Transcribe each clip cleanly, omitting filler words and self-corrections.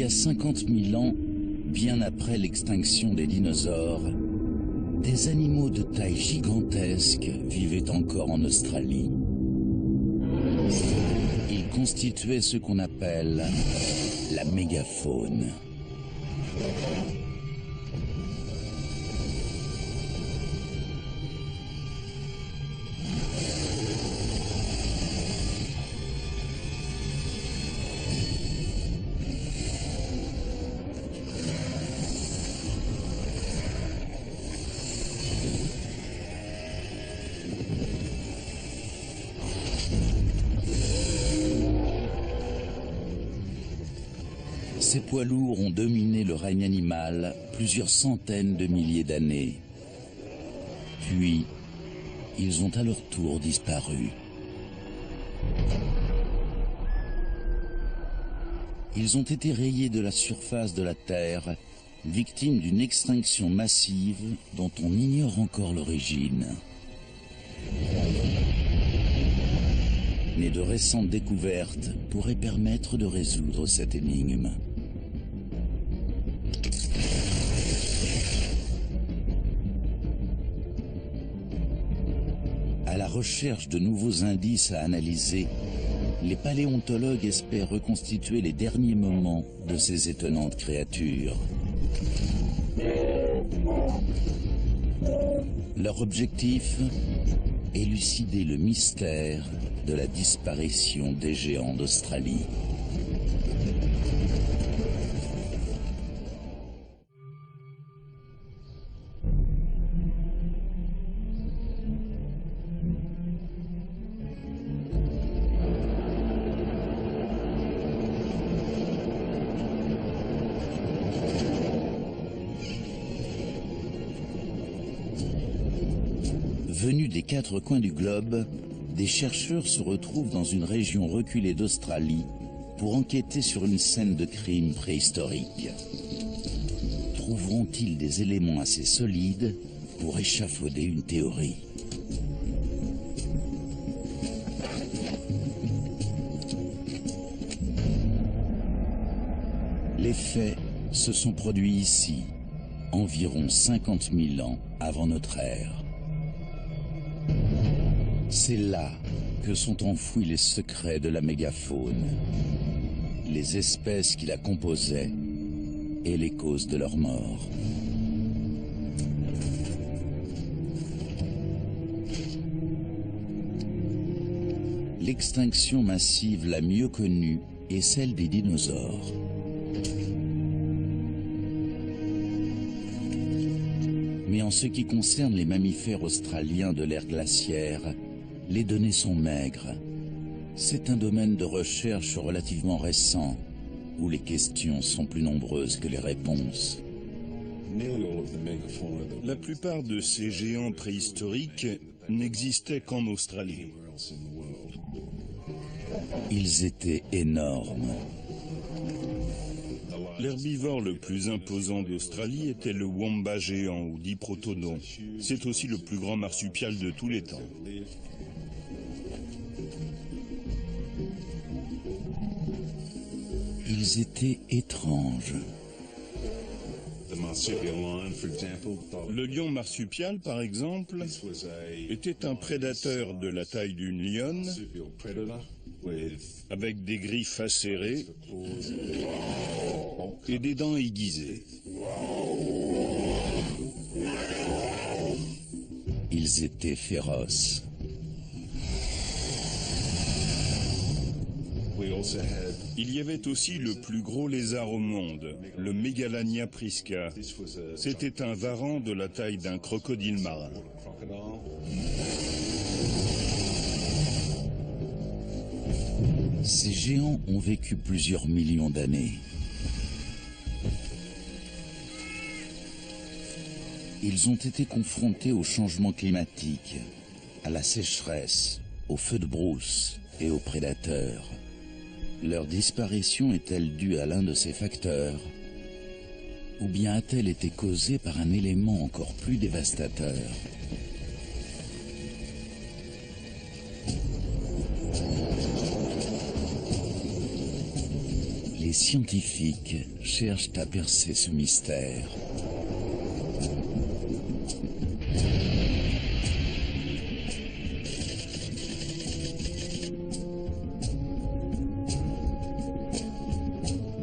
y a 50 000 ans, bien après l'extinction des dinosaures, des animaux de taille gigantesque vivaient encore en Australie. Ils constituaient ce qu'on appelle la mégafaune. Ces poids lourds ont dominé le règne animal plusieurs centaines de milliers d'années. Puis, ils ont à leur tour disparu. Ils ont été rayés de la surface de la Terre, victimes d'une extinction massive dont on ignore encore l'origine. Mais de récentes découvertes pourraient permettre de résoudre cette énigme. À la recherche de nouveaux indices à analyser, les paléontologues espèrent reconstituer les derniers moments de ces étonnantes créatures. Leur objectif, élucider le mystère de la disparition des géants d'Australie. Venus des quatre coins du globe, des chercheurs se retrouvent dans une région reculée d'Australie pour enquêter sur une scène de crime préhistorique. Trouveront-ils des éléments assez solides pour échafauder une théorie? Les faits se sont produits ici, environ 50 000 ans avant notre ère. C'est là que sont enfouis les secrets de la mégafaune, les espèces qui la composaient et les causes de leur mort. L'extinction massive la mieux connue est celle des dinosaures. Mais en ce qui concerne les mammifères australiens de l'ère glaciaire, les données sont maigres. C'est un domaine de recherche relativement récent, où les questions sont plus nombreuses que les réponses. La plupart de ces géants préhistoriques n'existaient qu'en Australie. Ils étaient énormes. L'herbivore le plus imposant d'Australie était le wombat géant ou diprotodon. C'est aussi le plus grand marsupial de tous les temps. Ils étaient étranges. Le lion marsupial, par exemple, était un prédateur de la taille d'une lionne, avec des griffes acérées et des dents aiguisées. Ils étaient féroces. Il y avait aussi le plus gros lézard au monde, le Megalania prisca. C'était un varan de la taille d'un crocodile marin. Ces géants ont vécu plusieurs millions d'années. Ils ont été confrontés au changement climatique, à la sécheresse, aux feux de brousse et aux prédateurs. Leur disparition est-elle due à l'un de ces facteurs? Ou bien a-t-elle été causée par un élément encore plus dévastateur? Les scientifiques cherchent à percer ce mystère.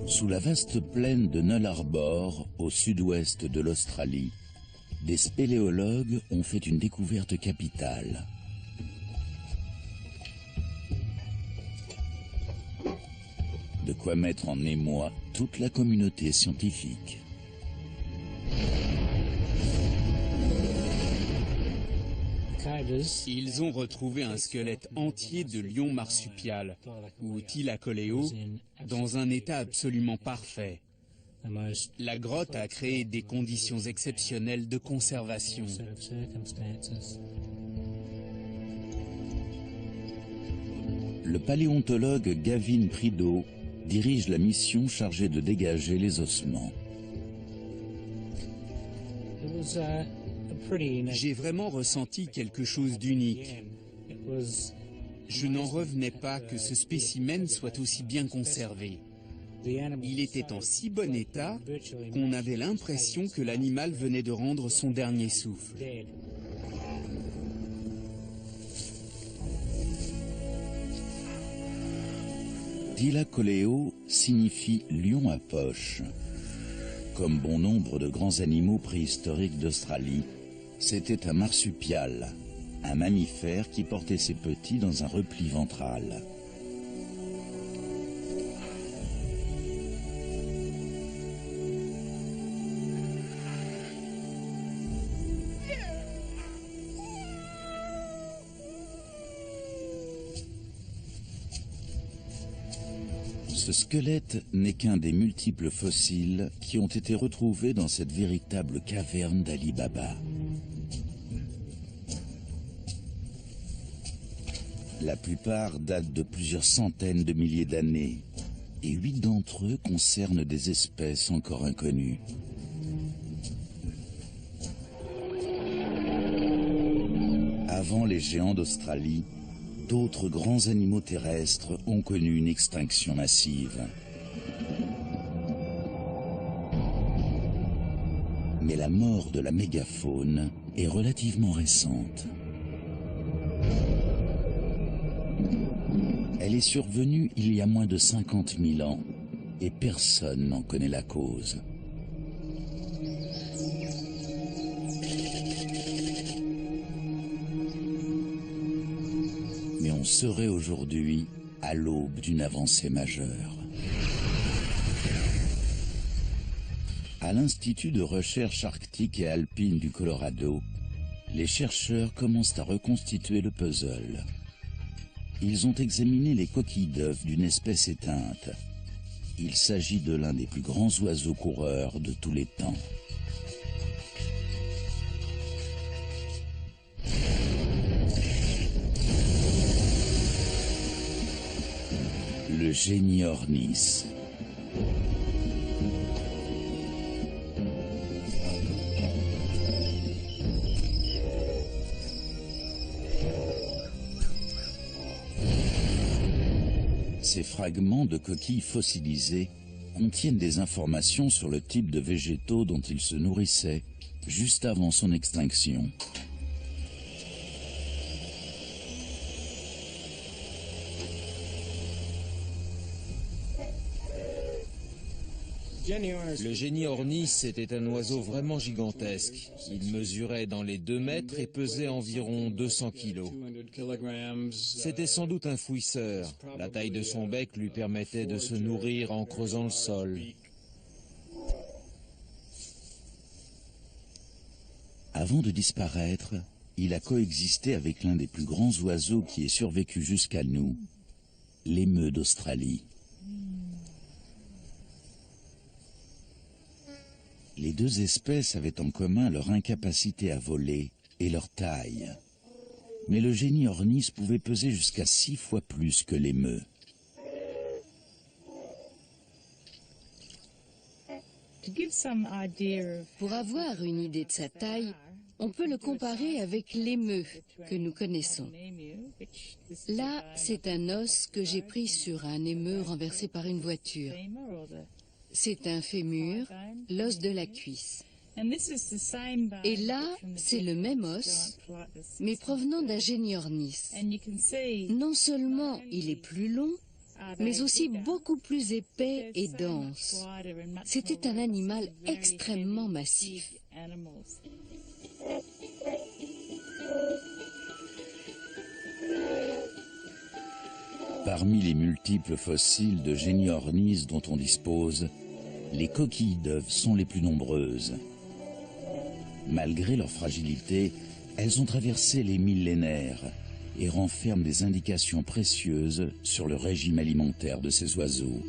Sous la vaste plaine de Null Arbor, au sud-ouest de l'Australie, des spéléologues ont fait une découverte capitale. De quoi mettre en émoi toute la communauté scientifique. Ils ont retrouvé un squelette entier de lion marsupial, ou Thylacoleo, dans un état absolument parfait. La grotte a créé des conditions exceptionnelles de conservation. Le paléontologue Gavin Prideaux dirige la mission chargée de dégager les ossements. J'ai vraiment ressenti quelque chose d'unique. Je n'en revenais pas que ce spécimen soit aussi bien conservé. Il était en si bon état qu'on avait l'impression que l'animal venait de rendre son dernier souffle. Thylacoleo signifie lion à poche. Comme bon nombre de grands animaux préhistoriques d'Australie, c'était un marsupial, un mammifère qui portait ses petits dans un repli ventral. Ce squelette n'est qu'un des multiples fossiles qui ont été retrouvés dans cette véritable caverne d'Ali Baba. La plupart datent de plusieurs centaines de milliers d'années, et 8 d'entre eux concernent des espèces encore inconnues. Avant les géants d'Australie, d'autres grands animaux terrestres ont connu une extinction massive. Mais la mort de la mégafaune est relativement récente. Elle est survenue il y a moins de 50 000 ans et personne n'en connaît la cause. Mais on serait aujourd'hui à l'aube d'une avancée majeure. À l'Institut de recherche arctique et alpine du Colorado, les chercheurs commencent à reconstituer le puzzle. Ils ont examiné les coquilles d'œufs d'une espèce éteinte. Il s'agit de l'un des plus grands oiseaux coureurs de tous les temps. Le Géniornis. Ces fragments de coquilles fossilisées contiennent des informations sur le type de végétaux dont il se nourrissait juste avant son extinction. Le Géniornis était un oiseau vraiment gigantesque. Il mesurait dans les 2 mètres et pesait environ 200 kilos. C'était sans doute un fouisseur. La taille de son bec lui permettait de se nourrir en creusant le sol. Avant de disparaître, il a coexisté avec l'un des plus grands oiseaux qui ait survécu jusqu'à nous, l'émeu d'Australie. Les deux espèces avaient en commun leur incapacité à voler et leur taille. Mais le Géniornis pouvait peser jusqu'à 6 fois plus que l'émeu. Pour avoir une idée de sa taille, On peut le comparer avec l'émeu que nous connaissons. Là, c'est un os que j'ai pris sur un émeu renversé par une voiture. C'est un fémur, l'os de la cuisse. Et là, c'est le même os, mais provenant d'un géniornis. Non seulement il est plus long, mais aussi beaucoup plus épais et dense. C'était un animal extrêmement massif. Parmi les multiples fossiles de géniornis dont on dispose, les coquilles d'œufs sont les plus nombreuses. Malgré leur fragilité, elles ont traversé les millénaires et renferment des indications précieuses sur le régime alimentaire de ces oiseaux.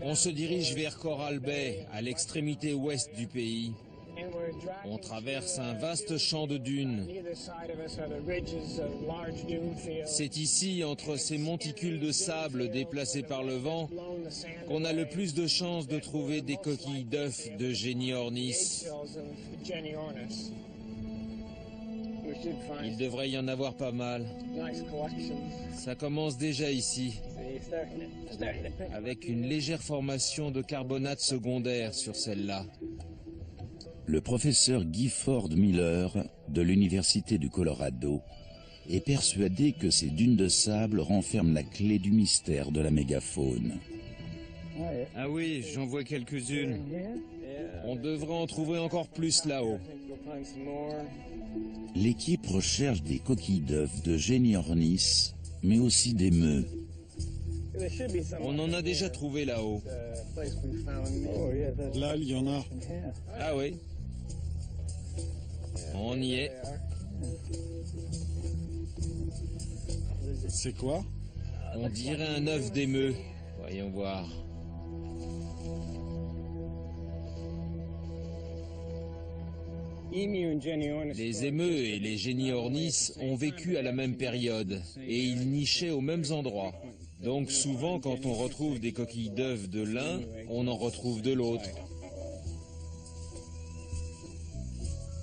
On se dirige vers Coral Bay, à l'extrémité ouest du pays. On traverse un vaste champ de dunes. C'est ici, entre ces monticules de sable déplacés par le vent, qu'on a le plus de chances de trouver des coquilles d'œufs de Géniornis. Il devrait y en avoir pas mal. Ça commence déjà ici, avec une légère formation de carbonate secondaire sur celle-là. Le professeur Gifford Miller, de l'Université du Colorado, est persuadé que ces dunes de sable renferment la clé du mystère de la mégafaune. Ah oui, j'en vois quelques-unes. On devrait en trouver encore plus là-haut. L'équipe recherche des coquilles d'œufs de Géniornis, mais aussi d'émeux. On en a déjà trouvé là-haut. Là, il y en a. Ah oui. On y est. C'est quoi? On dirait un œuf d'émeu. Voyons voir. Les émeux et les géniornis ont vécu à la même période et ils nichaient aux mêmes endroits. Donc souvent, quand on retrouve des coquilles d'œufs de l'un, on en retrouve de l'autre.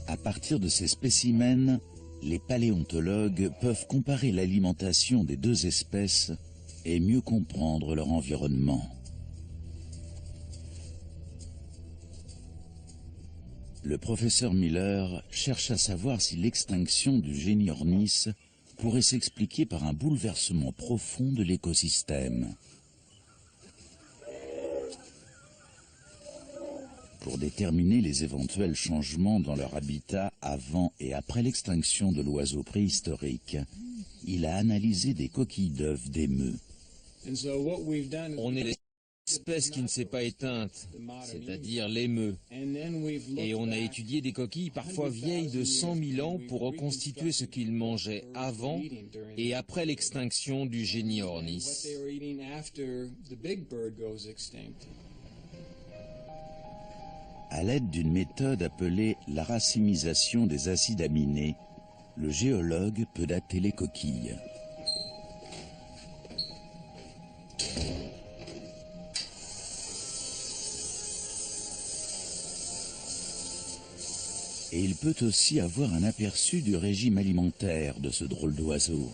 À partir de ces spécimens, les paléontologues peuvent comparer l'alimentation des deux espèces et mieux comprendre leur environnement. Le professeur Miller cherche à savoir si l'extinction du Géniornis pourrait s'expliquer par un bouleversement profond de l'écosystème. Pour déterminer les éventuels changements dans leur habitat avant et après l'extinction de l'oiseau préhistorique, il a analysé des coquilles d'œufs d'émeux. On est l'espèce qui ne s'est pas éteinte, c'est-à-dire l'émeu. Et on a étudié des coquilles parfois vieilles de 100 000 ans pour reconstituer ce qu'ils mangeaient avant et après l'extinction du Géniornis. À l'aide d'une méthode appelée la racinisation des acides aminés, le géologue peut dater les coquilles. Et il peut aussi avoir un aperçu du régime alimentaire de ce drôle d'oiseau.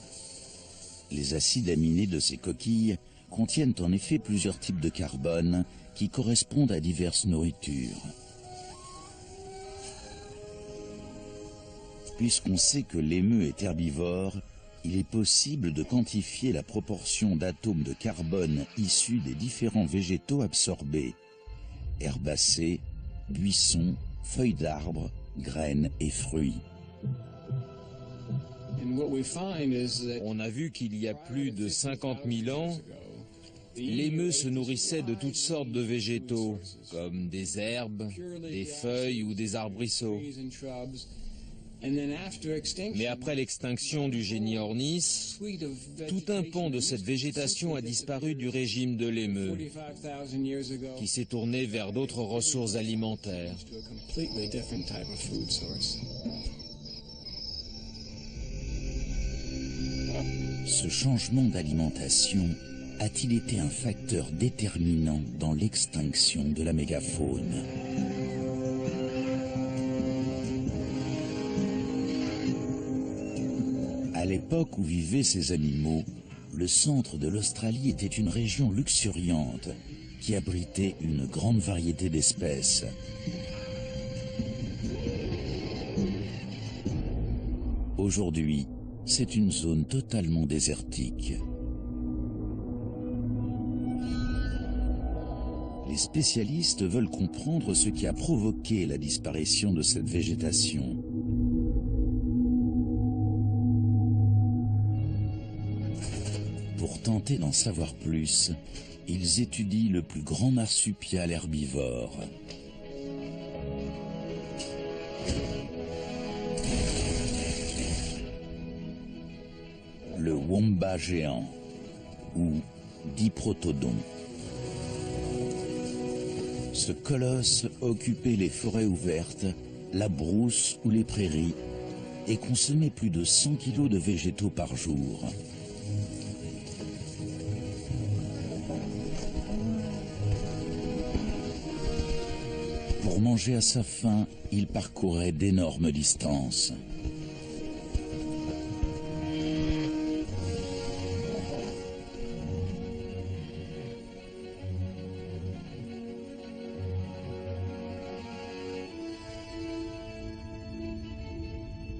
Les acides aminés de ces coquilles contiennent en effet plusieurs types de carbone qui correspondent à diverses nourritures. Puisqu'on sait que l'émeu est herbivore, il est possible de quantifier la proportion d'atomes de carbone issus des différents végétaux absorbés: herbacées, buissons, feuilles d'arbres, graines et fruits. On a vu qu'il y a plus de 50 000 ans, l'émeu se nourrissait de toutes sortes de végétaux, comme des herbes, des feuilles ou des arbrisseaux. Mais après l'extinction du génie Ornis, tout un pan de cette végétation a disparu du régime de l'émeu, qui s'est tourné vers d'autres ressources alimentaires. Ce changement d'alimentation a-t-il été un facteur déterminant dans l'extinction de la mégafaune? À l'époque où vivaient ces animaux, le centre de l'Australie était une région luxuriante qui abritait une grande variété d'espèces. Aujourd'hui, c'est une zone totalement désertique. Les spécialistes veulent comprendre ce qui a provoqué la disparition de cette végétation. Pour tenter d'en savoir plus, ils étudient le plus grand marsupial herbivore. Le wombat géant, ou diprotodon. Ce colosse occupait les forêts ouvertes, la brousse ou les prairies et consommait plus de 100 kilos de végétaux par jour. Pour manger à sa faim, il parcourait d'énormes distances.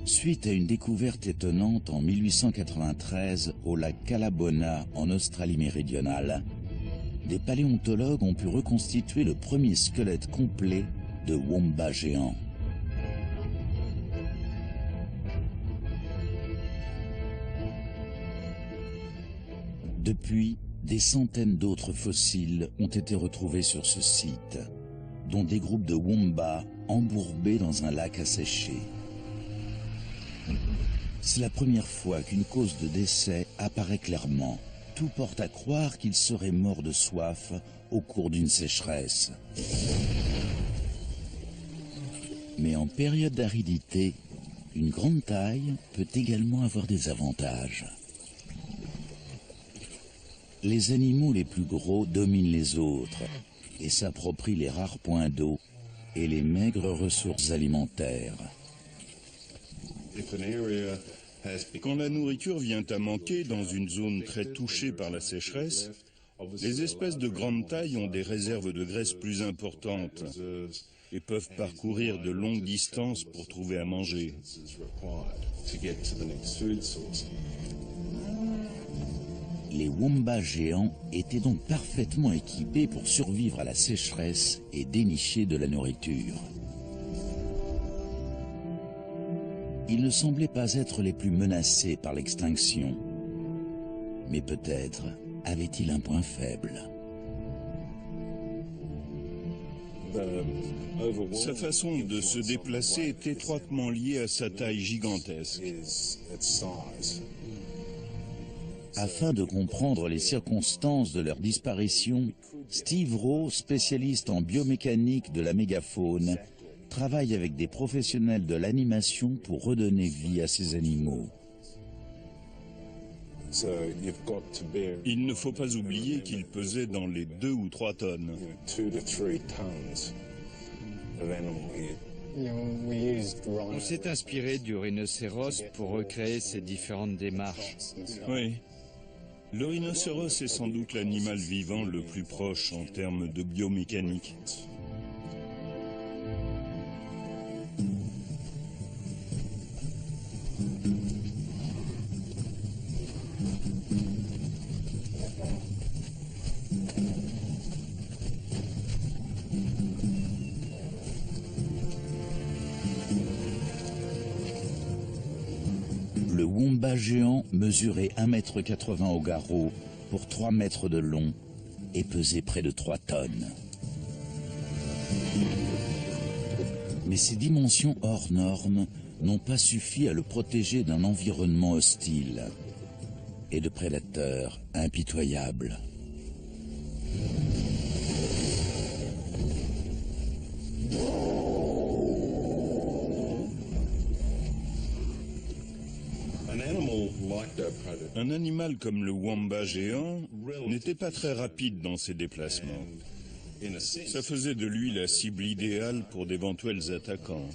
Suite à une découverte étonnante en 1893 au lac Callabona en Australie méridionale, des paléontologues ont pu reconstituer le premier squelette complet de wombat géant. Depuis, des centaines d'autres fossiles ont été retrouvés sur ce site, dont des groupes de wombats embourbés dans un lac asséché. C'est la première fois qu'une cause de décès apparaît clairement. Tout porte à croire qu'ils seraient morts de soif au cours d'une sécheresse. Mais en période d'aridité, une grande taille peut également avoir des avantages. Les animaux les plus gros dominent les autres et s'approprient les rares points d'eau et les maigres ressources alimentaires. Quand la nourriture vient à manquer dans une zone très touchée par la sécheresse, les espèces de grande taille ont des réserves de graisse plus importantes et peuvent parcourir de longues distances pour trouver à manger. Les wombats géants étaient donc parfaitement équipés pour survivre à la sécheresse et dénicher de la nourriture. Ils ne semblaient pas être les plus menacés par l'extinction. Mais peut-être avaient-ils un point faible. Sa façon de se déplacer est étroitement liée à sa taille gigantesque. Afin de comprendre les circonstances de leur disparition, Steve Rowe, spécialiste en biomécanique de la mégafaune, travaille avec des professionnels de l'animation pour redonner vie à ces animaux. Il ne faut pas oublier qu'il pesait dans les 2 ou 3 tonnes. On s'est inspiré du rhinocéros pour recréer ces différentes démarches. Oui. Le rhinocéros est sans doute l'animal vivant le plus proche en termes de biomécanique. Le wombat géant mesurait 1,80 m au garrot pour 3 mètres de long et pesait près de 3 tonnes. Mais ces dimensions hors normes n'ont pas suffi à le protéger d'un environnement hostile et de prédateurs impitoyables. Un animal comme le wamba géant n'était pas très rapide dans ses déplacements. Ça faisait de lui la cible idéale pour d'éventuels attaquants.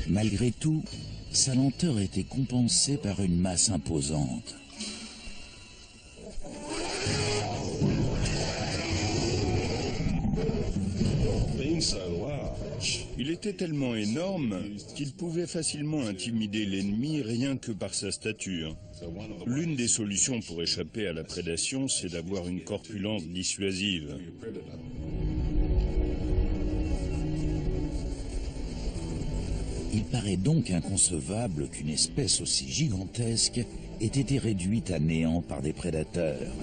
Malgré tout, sa lenteur était compensée par une masse imposante. Il était tellement énorme qu'il pouvait facilement intimider l'ennemi rien que par sa stature. L'une des solutions pour échapper à la prédation, c'est d'avoir une corpulence dissuasive. Il paraît donc inconcevable qu'une espèce aussi gigantesque ait été réduite à néant par des prédateurs.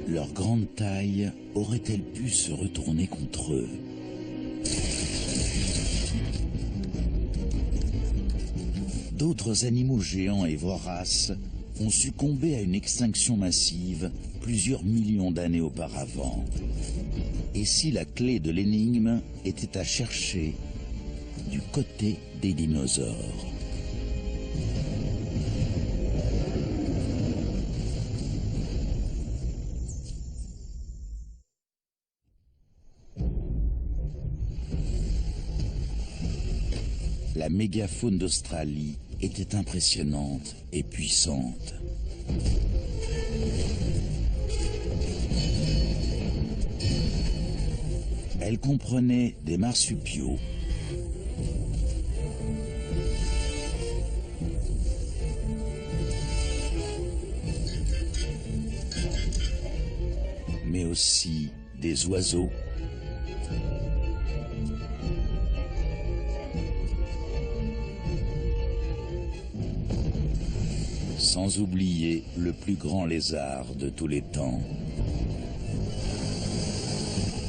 Leur grande taille aurait-elle pu se retourner contre eux? D'autres animaux géants et voraces ont succombé à une extinction massive plusieurs millions d'années auparavant. Et si la clé de l'énigme était à chercher du côté des dinosaures? La mégafaune d'Australie était impressionnante et puissante. Elle comprenait des marsupiaux, mais aussi des oiseaux, sans oublier le plus grand lézard de tous les temps.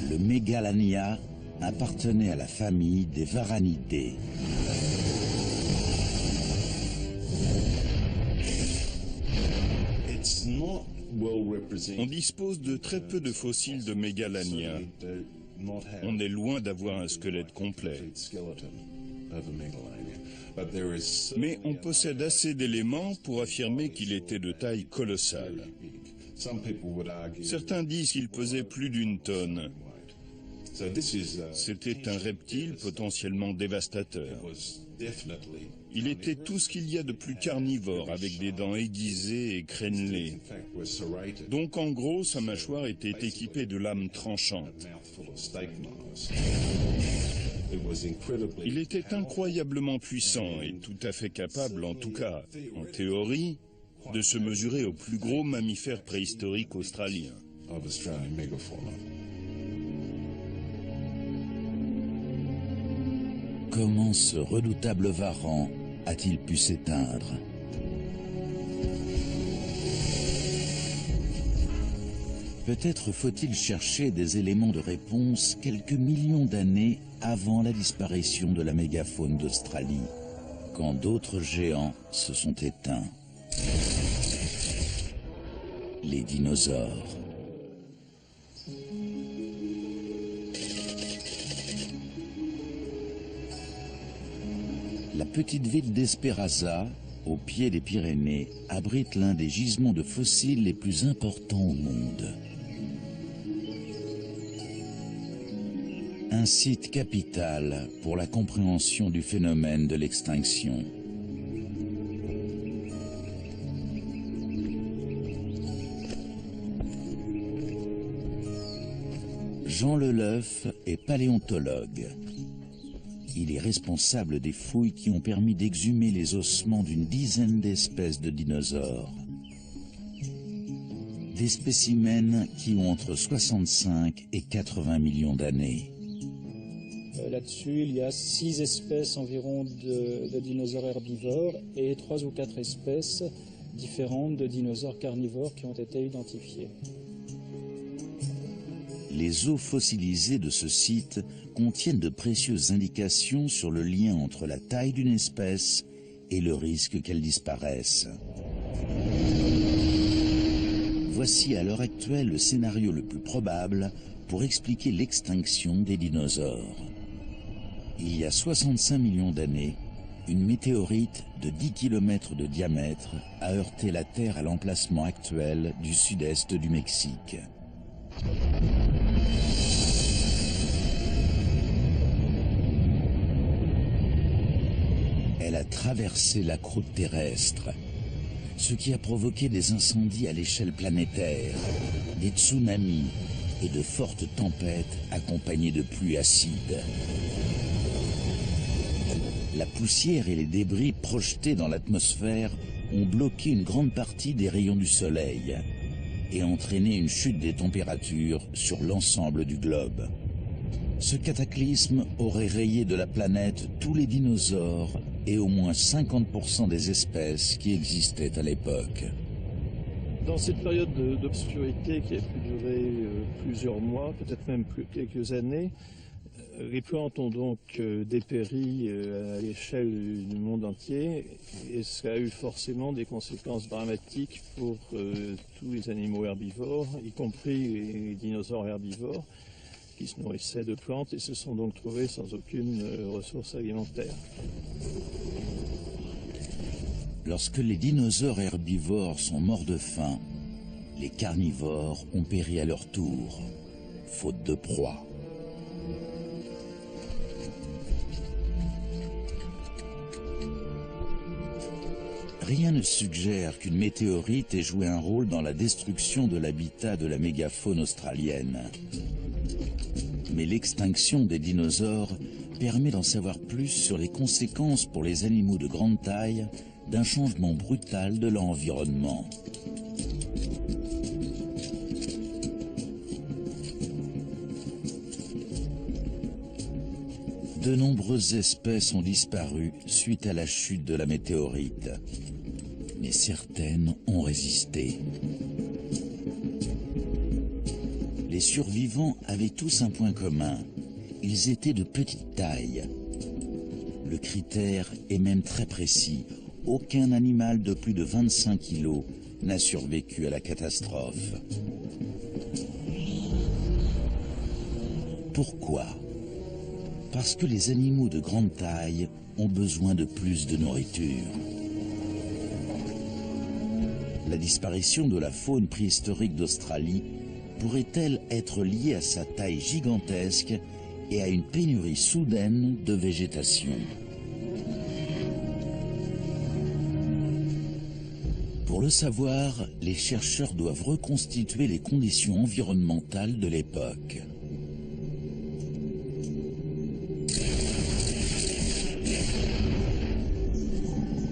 Le Megalania appartenait à la famille des Varanidés. On dispose de très peu de fossiles de Megalania. On est loin d'avoir un squelette complet. Mais on possède assez d'éléments pour affirmer qu'il était de taille colossale. Certains disent qu'il pesait plus d'1 tonne. C'était un reptile potentiellement dévastateur. Il était tout ce qu'il y a de plus carnivore, avec des dents aiguisées et crénelées. Donc en gros, sa mâchoire était équipée de lames tranchantes. Il était incroyablement puissant et tout à fait capable, en tout cas en théorie, de se mesurer au plus gros mammifère préhistorique australien. Comment ce redoutable varan a-t-il pu s'éteindre? Peut-être faut-il chercher des éléments de réponse quelques millions d'années avant la disparition de la mégafaune d'Australie, quand d'autres géants se sont éteints. Les dinosaures. La petite ville d'Esperaza, au pied des Pyrénées, abrite l'un des gisements de fossiles les plus importants au monde. Un site capital pour la compréhension du phénomène de l'extinction. Jean Leleuf est paléontologue. Il est responsable des fouilles qui ont permis d'exhumer les ossements d'une dizaine d'espèces de dinosaures. Des spécimens qui ont entre 65 et 80 millions d'années. Là-dessus, il y a 6 espèces environ de dinosaures herbivores et 3 ou 4 espèces différentes de dinosaures carnivores qui ont été identifiées. les os fossilisés de ce site contiennent de précieuses indications sur le lien entre la taille d'une espèce et le risque qu'elle disparaisse. Voici à l'heure actuelle le scénario le plus probable pour expliquer l'extinction des dinosaures. Il y a 65 millions d'années, une météorite de 10 km de diamètre a heurté la Terre à l'emplacement actuel du sud-est du Mexique. Elle a traversé la croûte terrestre, ce qui a provoqué des incendies à l'échelle planétaire, des tsunamis et de fortes tempêtes accompagnées de pluies acides. La poussière et les débris projetés dans l'atmosphère ont bloqué une grande partie des rayons du soleil et entraîné une chute des températures sur l'ensemble du globe. Ce cataclysme aurait rayé de la planète tous les dinosaures et au moins 50% des espèces qui existaient à l'époque. Dans cette période d'obscurité qui a pu durer plusieurs mois, peut-être même quelques années, les plantes ont donc dépéri à l'échelle du monde entier et ça a eu forcément des conséquences dramatiques pour tous les animaux herbivores, y compris les dinosaures herbivores qui se nourrissaient de plantes et se sont donc trouvés sans aucune ressource alimentaire. Lorsque les dinosaures herbivores sont morts de faim, les carnivores ont péri à leur tour, faute de proie. Rien ne suggère qu'une météorite ait joué un rôle dans la destruction de l'habitat de la mégafaune australienne. Mais l'extinction des dinosaures permet d'en savoir plus sur les conséquences pour les animaux de grande taille d'un changement brutal de leur environnement. De nombreuses espèces ont disparu suite à la chute de la météorite, mais certaines ont résisté. Les survivants avaient tous un point commun, ils étaient de petite taille. Le critère est même très précis, aucun animal de plus de 25 kg n'a survécu à la catastrophe. Pourquoi ? Parce que les animaux de grande taille ont besoin de plus de nourriture. La disparition de la faune préhistorique d'Australie pourrait-elle être liée à sa taille gigantesque et à une pénurie soudaine de végétation? Pour le savoir, les chercheurs doivent reconstituer les conditions environnementales de l'époque.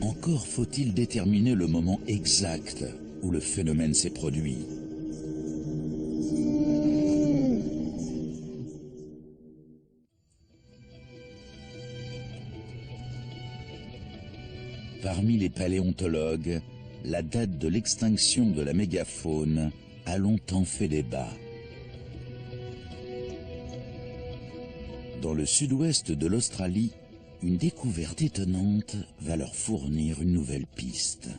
Encore faut-il déterminer le moment exact où le phénomène s'est produit. Parmi les paléontologues, la date de l'extinction de la mégafaune a longtemps fait débat. Dans le sud-ouest de l'Australie, une découverte étonnante va leur fournir une nouvelle piste.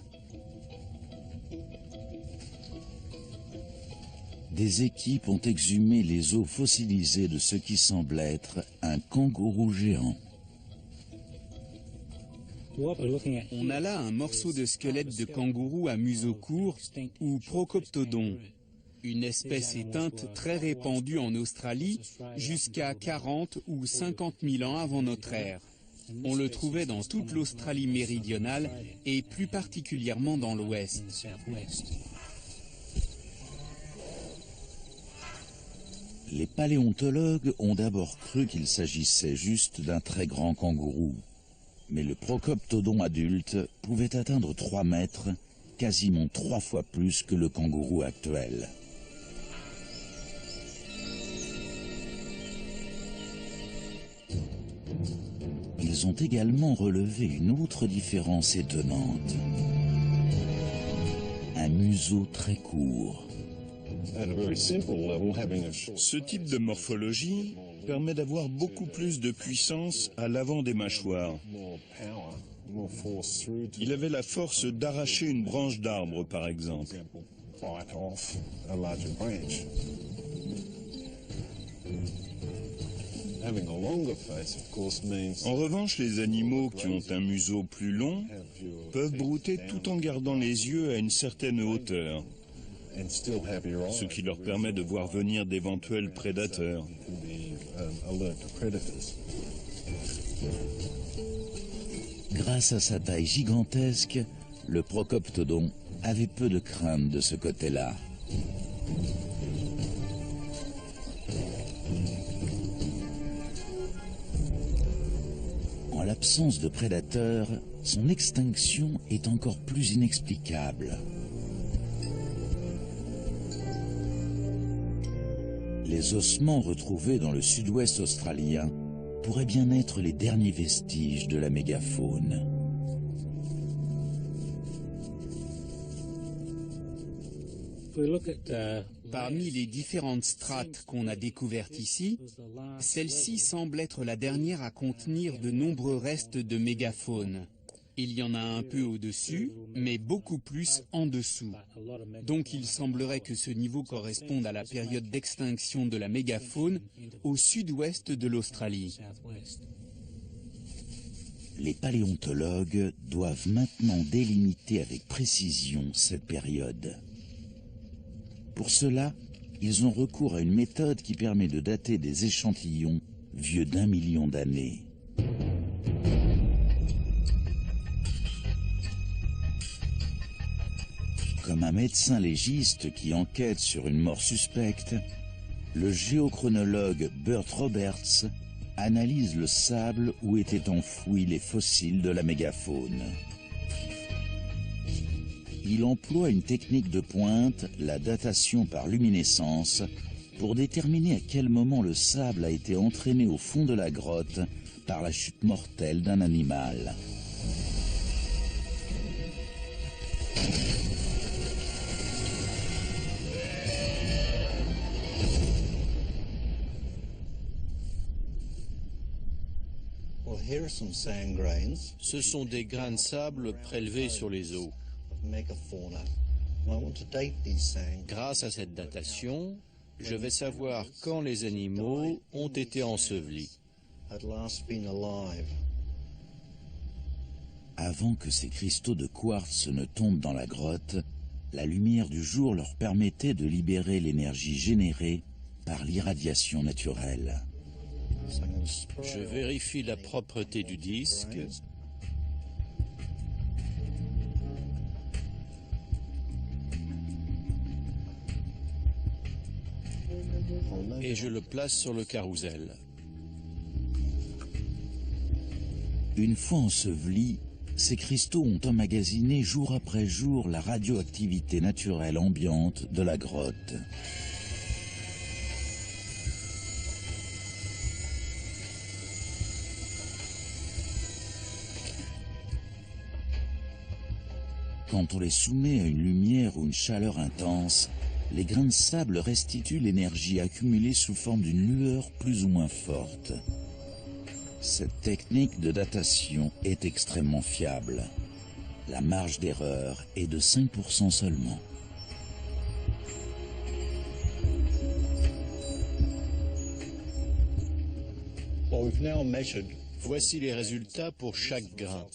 Des équipes ont exhumé les os fossilisés de ce qui semble être un kangourou géant. On a là un morceau de squelette de kangourou à museau court ou Procoptodon, une espèce éteinte très répandue en Australie jusqu'à 40 ou 50 000 ans avant notre ère. On le trouvait dans toute l'Australie méridionale et plus particulièrement dans l'ouest. Les paléontologues ont d'abord cru qu'il s'agissait juste d'un très grand kangourou. Mais le Procoptodon adulte pouvait atteindre 3 mètres, quasiment 3 fois plus que le kangourou actuel. Ils ont également relevé une autre différence étonnante. Un museau très court. Ce type de morphologie permet d'avoir beaucoup plus de puissance à l'avant des mâchoires. Il avait la force d'arracher une branche d'arbre, par exemple. En revanche, les animaux qui ont un museau plus long peuvent brouter tout en gardant les yeux à une certaine hauteur, ce qui leur permet de voir venir d'éventuels prédateurs. Grâce à sa taille gigantesque, le Procoptodon avait peu de crainte de ce côté-là. En l'absence de prédateurs, son extinction est encore plus inexplicable. Les ossements retrouvés dans le sud-ouest australien pourraient bien être les derniers vestiges de la mégafaune. Parmi les différentes strates qu'on a découvertes ici, celle-ci semble être la dernière à contenir de nombreux restes de mégafaune. Il y en a un peu au-dessus, mais beaucoup plus en dessous. Donc il semblerait que ce niveau corresponde à la période d'extinction de la mégafaune au sud-ouest de l'Australie. Les paléontologues doivent maintenant délimiter avec précision cette période. Pour cela, ils ont recours à une méthode qui permet de dater des échantillons vieux d'1 million d'années. Comme un médecin légiste qui enquête sur une mort suspecte, le géochronologue Burt Roberts analyse le sable où étaient enfouis les fossiles de la mégafaune. Il emploie une technique de pointe, la datation par luminescence, pour déterminer à quel moment le sable a été entraîné au fond de la grotte par la chute mortelle d'un animal. Ce sont des grains de sable prélevés sur les os. Grâce à cette datation, je vais savoir quand les animaux ont été ensevelis. Avant que ces cristaux de quartz ne tombent dans la grotte, la lumière du jour leur permettait de libérer l'énergie générée par l'irradiation naturelle. Je vérifie la propreté du disque. Et je le place sur le carrousel. Une fois ensevelis, ces cristaux ont emmagasiné jour après jour la radioactivité naturelle ambiante de la grotte. Quand on les soumet à une lumière ou une chaleur intense, les grains de sable restituent l'énergie accumulée sous forme d'une lueur plus ou moins forte. Cette technique de datation est extrêmement fiable. La marge d'erreur est de 5% seulement. Voici les résultats pour chaque grain.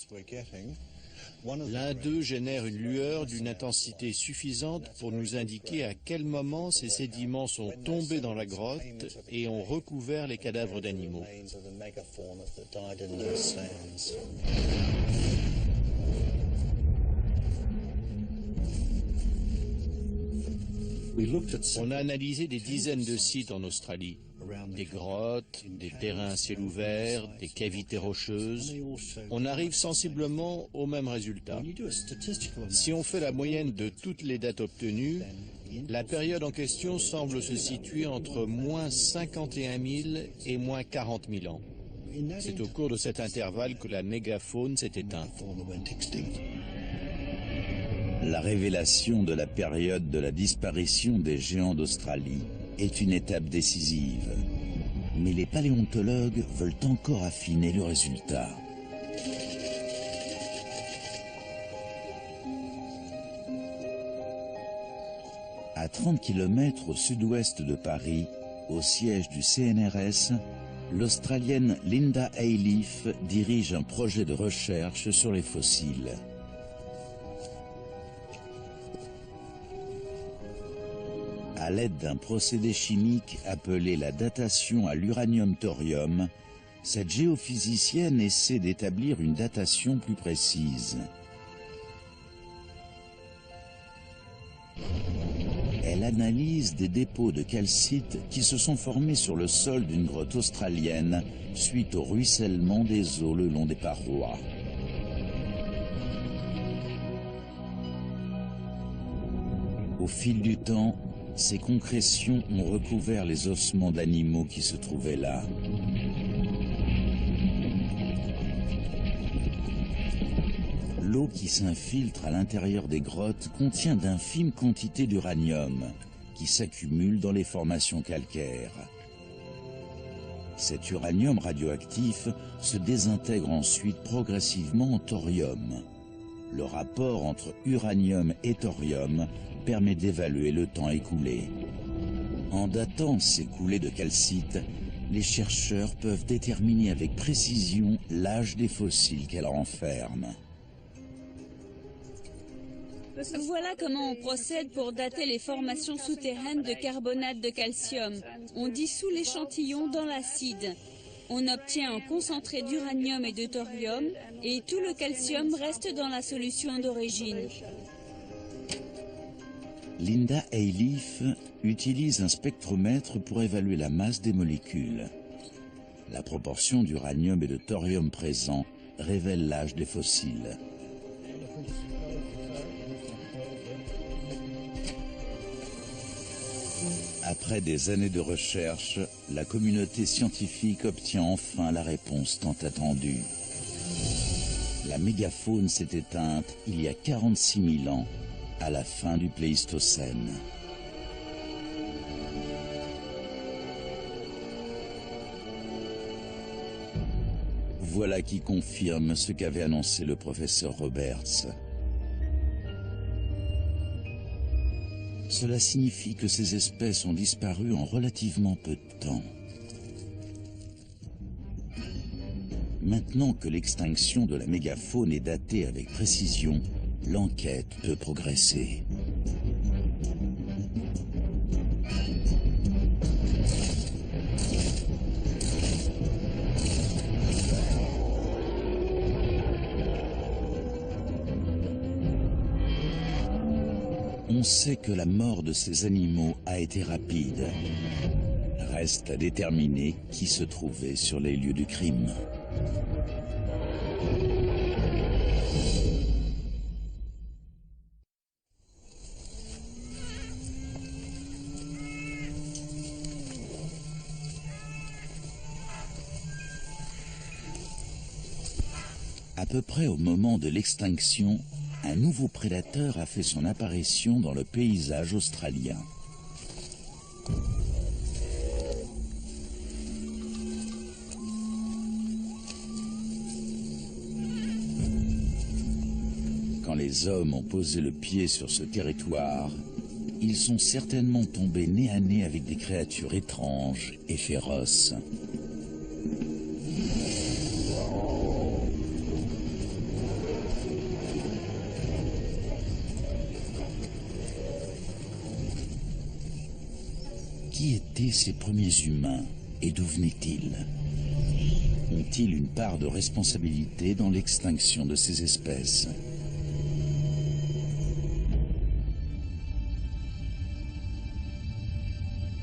L'un d'eux génère une lueur d'une intensité suffisante pour nous indiquer à quel moment ces sédiments sont tombés dans la grotte et ont recouvert les cadavres d'animaux. On a analysé des dizaines de sites en Australie. Des grottes, des terrains à ciel ouvert, des cavités rocheuses. On arrive sensiblement au même résultat. Si on fait la moyenne de toutes les dates obtenues, la période en question semble se situer entre moins 51 000 et moins 40 000 ans. C'est au cours de cet intervalle que la mégafaune s'est éteinte. La révélation de la période de la disparition des géants d'Australie est une étape décisive. Mais les paléontologues veulent encore affiner le résultat. À 30 km au sud-ouest de Paris, au siège du CNRS, l'Australienne Linda Ayleaf dirige un projet de recherche sur les fossiles. À l'aide d'un procédé chimique appelé la datation à l'uranium-thorium, cette géophysicienne essaie d'établir une datation plus précise. Elle analyse des dépôts de calcite qui se sont formés sur le sol d'une grotte australienne suite au ruissellement des eaux le long des parois. Au fil du temps, ces concrétions ont recouvert les ossements d'animaux qui se trouvaient là. L'eau qui s'infiltre à l'intérieur des grottes contient d'infimes quantités d'uranium qui s'accumulent dans les formations calcaires. Cet uranium radioactif se désintègre ensuite progressivement en thorium. Le rapport entre uranium et thorium permet d'évaluer le temps écoulé. En datant ces coulées de calcite, les chercheurs peuvent déterminer avec précision l'âge des fossiles qu'elles renferment. Voilà comment on procède pour dater les formations souterraines de carbonate de calcium. On dissout l'échantillon dans l'acide. On obtient un concentré d'uranium et de thorium et tout le calcium reste dans la solution d'origine. Linda Ayleaf utilise un spectromètre pour évaluer la masse des molécules. La proportion d'uranium et de thorium présents révèle l'âge des fossiles. Après des années de recherche, la communauté scientifique obtient enfin la réponse tant attendue. La mégafaune s'est éteinte il y a 46 000 ans, à la fin du Pléistocène. Voilà qui confirme ce qu'avait annoncé le professeur Roberts. Cela signifie que ces espèces ont disparu en relativement peu de temps. Maintenant que l'extinction de la mégafaune est datée avec précision, l'enquête peut progresser. On sait que la mort de ces animaux a été rapide. Reste à déterminer qui se trouvait sur les lieux du crime. À peu près au moment de l'extinction, un nouveau prédateur a fait son apparition dans le paysage australien. Quand les hommes ont posé le pied sur ce territoire, ils sont certainement tombés nez à nez avec des créatures étranges et féroces. Qui étaient ces premiers humains et d'où venaient-ils? Ont-ils une part de responsabilité dans l'extinction de ces espèces?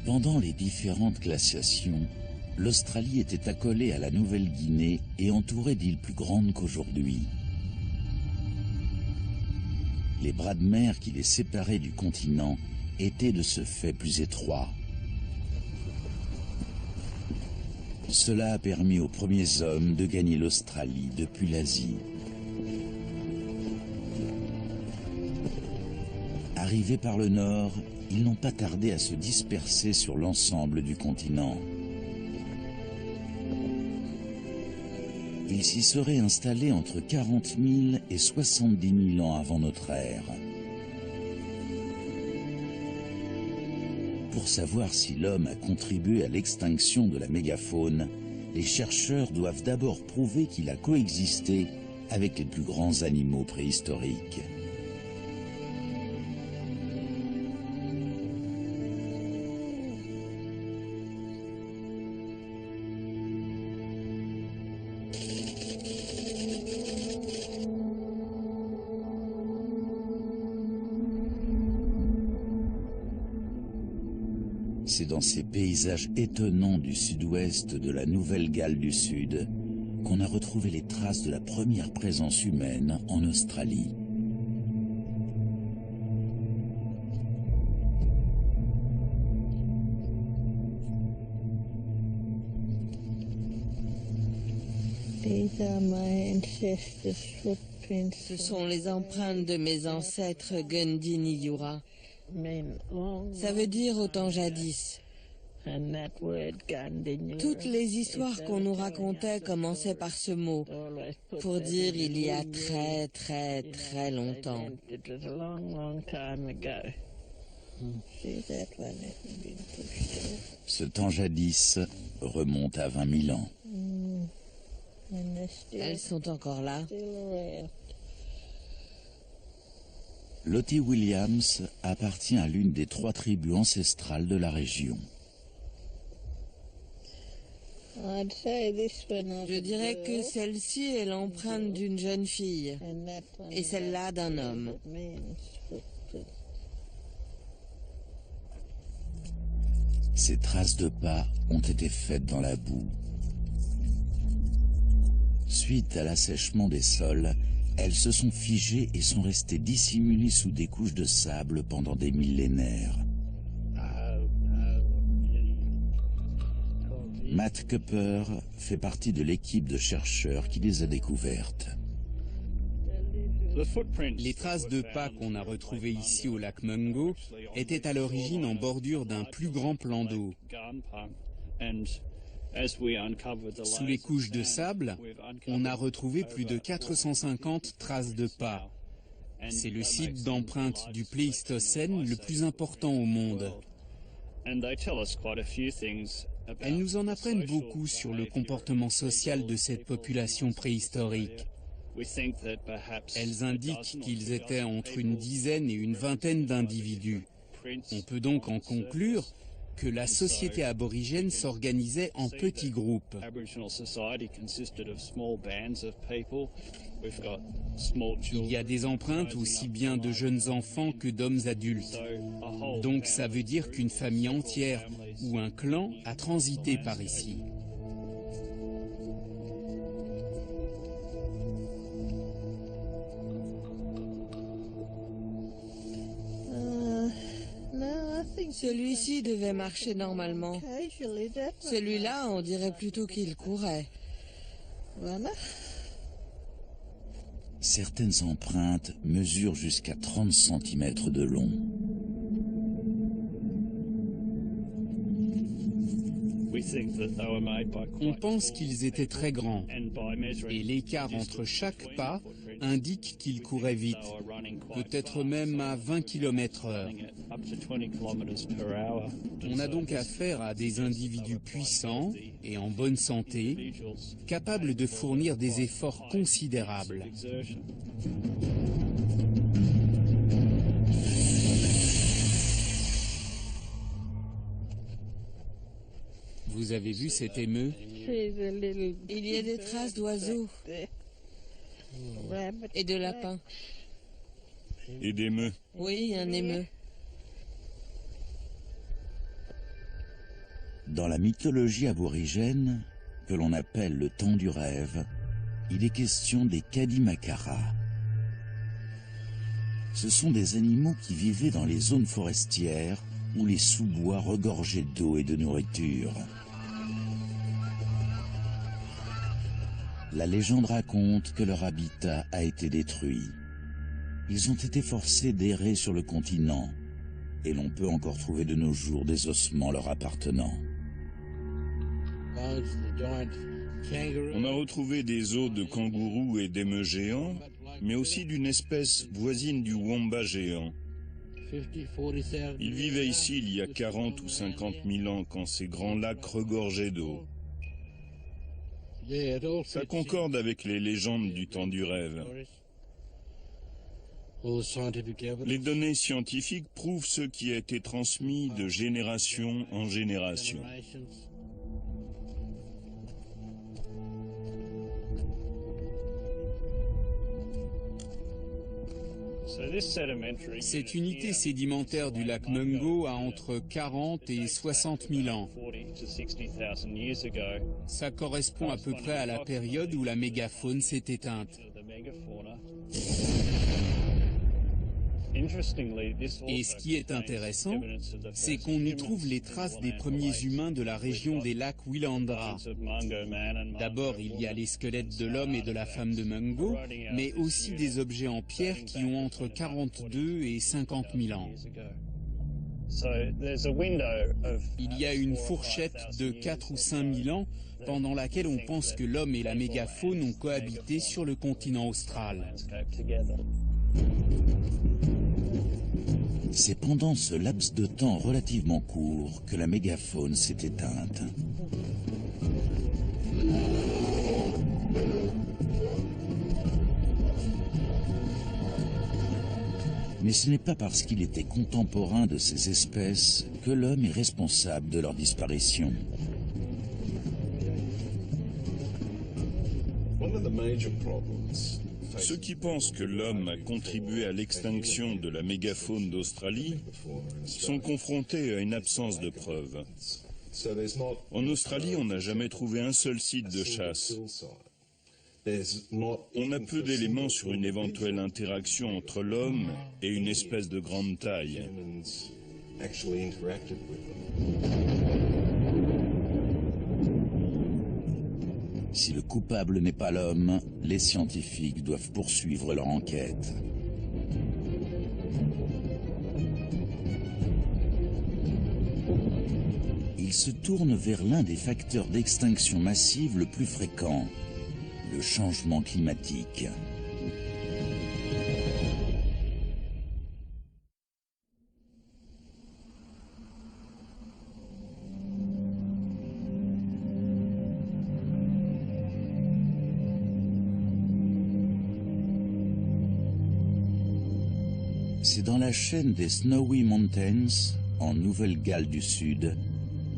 Pendant les différentes glaciations, l'Australie était accolée à la Nouvelle-Guinée et entourée d'îles plus grandes qu'aujourd'hui. Les bras de mer qui les séparaient du continent étaient de ce fait plus étroits. Cela a permis aux premiers hommes de gagner l'Australie depuis l'Asie. Arrivés par le nord, ils n'ont pas tardé à se disperser sur l'ensemble du continent. Ils s'y seraient installés entre 40 000 et 70 000 ans avant notre ère. Pour savoir si l'homme a contribué à l'extinction de la mégafaune, les chercheurs doivent d'abord prouver qu'il a coexisté avec les plus grands animaux préhistoriques. C'est dans ces paysages étonnants du sud-ouest de la Nouvelle-Galles du Sud qu'on a retrouvé les traces de la première présence humaine en Australie. Ce sont les empreintes de mes ancêtres Gundini Yura. Ça veut dire au temps jadis. Toutes les histoires qu'on nous racontait commençaient par ce mot, pour dire il y a très très très longtemps. Ce temps jadis remonte à 20 000 ans. Elles sont encore là. Lottie Williams appartient à l'une des 3 tribus ancestrales de la région. Je dirais que celle-ci est l'empreinte d'une jeune fille et celle-là d'un homme. Ces traces de pas ont été faites dans la boue. Suite à l'assèchement des sols, elles se sont figées et sont restées dissimulées sous des couches de sable pendant des millénaires. Matt Cooper fait partie de l'équipe de chercheurs qui les a découvertes. Les traces de pas qu'on a retrouvées ici au lac Mungo étaient à l'origine en bordure d'un plus grand plan d'eau. Sous les couches de sable, on a retrouvé plus de 450 traces de pas. C'est le site d'empreinte du Pléistocène le plus important au monde. Elles nous en apprennent beaucoup sur le comportement social de cette population préhistorique. Elles indiquent qu'ils étaient entre une dizaine et une vingtaine d'individus. On peut donc en conclure que la société aborigène s'organisait en petits groupes. Il y a des empreintes aussi bien de jeunes enfants que d'hommes adultes. Donc ça veut dire qu'une famille entière ou un clan a transité par ici. Celui-ci devait marcher normalement. Celui-là, on dirait plutôt qu'il courait. Certaines empreintes mesurent jusqu'à 30 cm de long. On pense qu'ils étaient très grands, et l'écart entre chaque pas indique qu'ils couraient vite, peut-être même à 20 km/h. On a donc affaire à des individus puissants et en bonne santé, capables de fournir des efforts considérables. Vous avez vu cet émeu? Il y a des traces d'oiseaux et de lapins. Et d'émeux. Oui, un émeu. Dans la mythologie aborigène, que l'on appelle le temps du rêve, il est question des Kadimakara. Ce sont des animaux qui vivaient dans les zones forestières ou les sous-bois regorgés d'eau et de nourriture. La légende raconte que leur habitat a été détruit. Ils ont été forcés d'errer sur le continent, et l'on peut encore trouver de nos jours des ossements leur appartenant. On a retrouvé des os de kangourous et d'émeus géants, mais aussi d'une espèce voisine du wombat géant. Ils vivaient ici il y a 40 ou 50 000 ans quand ces grands lacs regorgeaient d'eau. Ça concorde avec les légendes du temps du rêve. Les données scientifiques prouvent ce qui a été transmis de génération en génération. Cette unité sédimentaire du lac Mungo a entre 40 et 60 000 ans. Ça correspond à peu près à la période où la mégafaune s'est éteinte. Et ce qui est intéressant, c'est qu'on y trouve les traces des premiers humains de la région des lacs Willandra. D'abord, il y a les squelettes de l'homme et de la femme de Mungo, mais aussi des objets en pierre qui ont entre 42 et 50 000 ans. Il y a une fourchette de 4 ou 5 000 ans pendant laquelle on pense que l'homme et la mégafaune ont cohabité sur le continent austral. C'est pendant ce laps de temps relativement court que la mégafaune s'est éteinte. Mais ce n'est pas parce qu'il était contemporain de ces espèces que l'homme est responsable de leur disparition. Ceux qui pensent que l'homme a contribué à l'extinction de la mégafaune d'Australie sont confrontés à une absence de preuves. En Australie, on n'a jamais trouvé un seul site de chasse. On a peu d'éléments sur une éventuelle interaction entre l'homme et une espèce de grande taille. Si le coupable n'est pas l'homme, les scientifiques doivent poursuivre leur enquête. Ils se tournent vers l'un des facteurs d'extinction massive le plus fréquent, le changement climatique. C'est dans la chaîne des Snowy Mountains, en Nouvelle-Galles du Sud,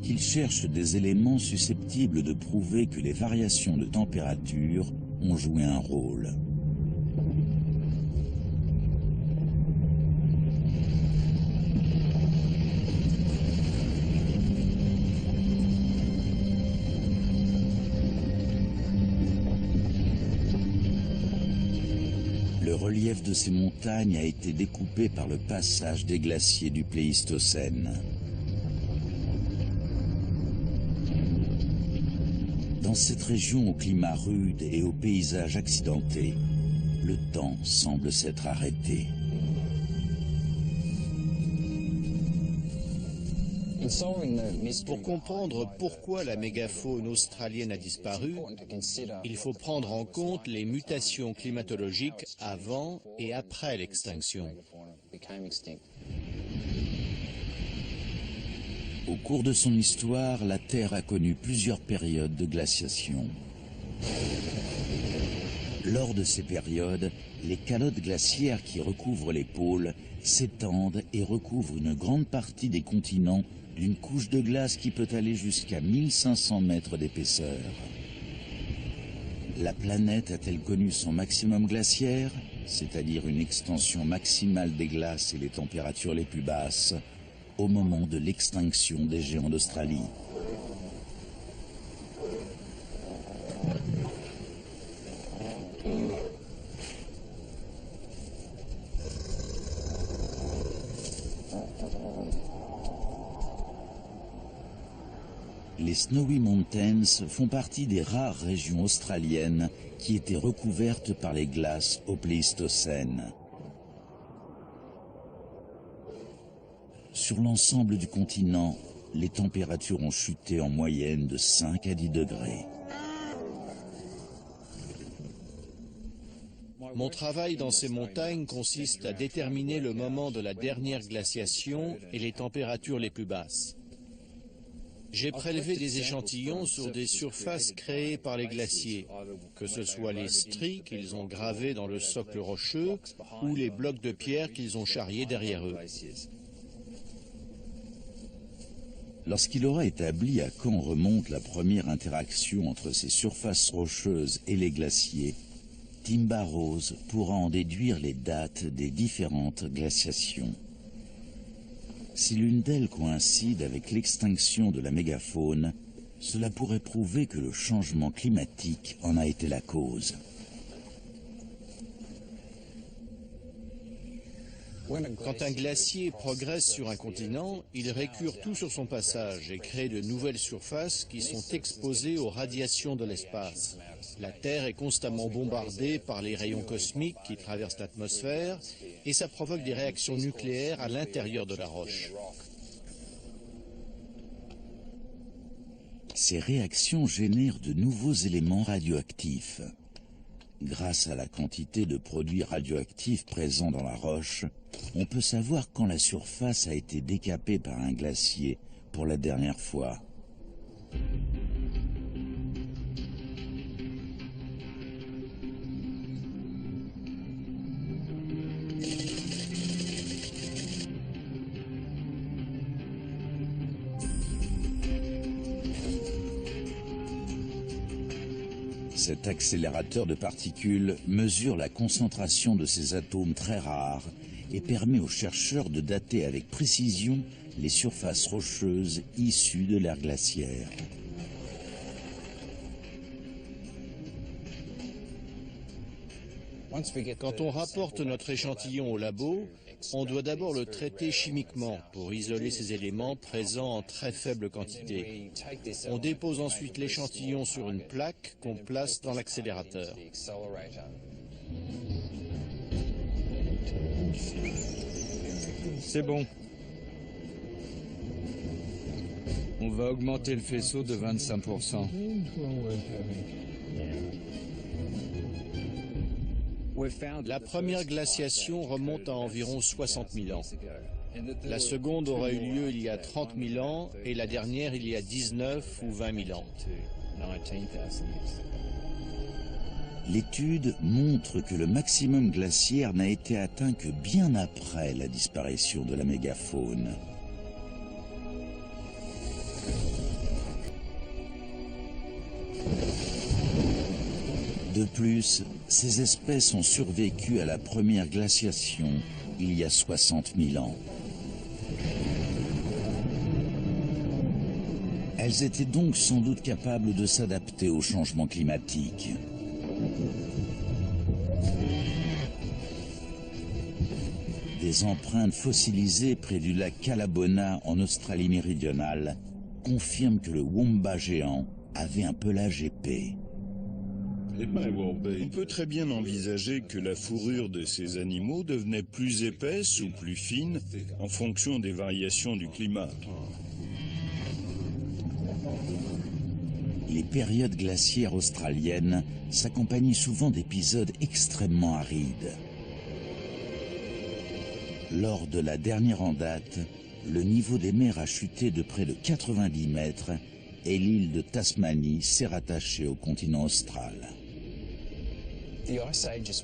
qu'ils cherchent des éléments susceptibles de prouver que les variations de température ont joué un rôle. Le relief de ces montagnes a été découpé par le passage des glaciers du Pléistocène. Dans cette région au climat rude et au paysage accidenté, le temps semble s'être arrêté. Pour comprendre pourquoi la mégafaune australienne a disparu, il faut prendre en compte les mutations climatologiques avant et après l'extinction. Au cours de son histoire, la Terre a connu plusieurs périodes de glaciation. Lors de ces périodes, les calottes glaciaires qui recouvrent les pôles s'étendent et recouvrent une grande partie des continents d'une couche de glace qui peut aller jusqu'à 1500 mètres d'épaisseur. La planète a-t-elle connu son maximum glaciaire, c'est-à-dire une extension maximale des glaces et les températures les plus basses, au moment de l'extinction des géants d'Australie? Les Snowy Mountains font partie des rares régions australiennes qui étaient recouvertes par les glaces au Pléistocène. sur l'ensemble du continent, les températures ont chuté en moyenne de 5 à 10 degrés. Mon travail dans ces montagnes consiste à déterminer le moment de la dernière glaciation et les températures les plus basses. J'ai prélevé des échantillons sur des surfaces créées par les glaciers, que ce soit les stries qu'ils ont gravées dans le socle rocheux ou les blocs de pierre qu'ils ont charriés derrière eux. Lorsqu'il aura établi à quand remonte la première interaction entre ces surfaces rocheuses et les glaciers, Tim Burrows pourra en déduire les dates des différentes glaciations. Si l'une d'elles coïncide avec l'extinction de la mégafaune, cela pourrait prouver que le changement climatique en a été la cause. Quand un glacier progresse sur un continent, il récure tout sur son passage et crée de nouvelles surfaces qui sont exposées aux radiations de l'espace. La Terre est constamment bombardée par les rayons cosmiques qui traversent l'atmosphère et ça provoque des réactions nucléaires à l'intérieur de la roche. Ces réactions génèrent de nouveaux éléments radioactifs. Grâce à la quantité de produits radioactifs présents dans la roche, on peut savoir quand la surface a été décapée par un glacier pour la dernière fois. Cet accélérateur de particules mesure la concentration de ces atomes très rares et permet aux chercheurs de dater avec précision les surfaces rocheuses issues de l'ère glaciaire. Quand on rapporte notre échantillon au labo, on doit d'abord le traiter chimiquement pour isoler ces éléments présents en très faible quantité. On dépose ensuite l'échantillon sur une plaque qu'on place dans l'accélérateur. C'est bon. On va augmenter le faisceau de 25%. La première glaciation remonte à environ 60 000 ans. La seconde aura eu lieu il y a 30 000 ans et la dernière il y a 19 ou 20 000 ans. L'étude montre que le maximum glaciaire n'a été atteint que bien après la disparition de la mégafaune. De plus, ces espèces ont survécu à la première glaciation il y a 60 000 ans. Elles étaient donc sans doute capables de s'adapter au changement climatique. Des empreintes fossilisées près du lac Callabonna en Australie méridionale confirment que le wombat géant avait un pelage épais. On peut très bien envisager que la fourrure de ces animaux devenait plus épaisse ou plus fine en fonction des variations du climat. Les périodes glaciaires australiennes s'accompagnent souvent d'épisodes extrêmement arides. Lors de la dernière en date, le niveau des mers a chuté de près de 90 mètres et l'île de Tasmanie s'est rattachée au continent austral.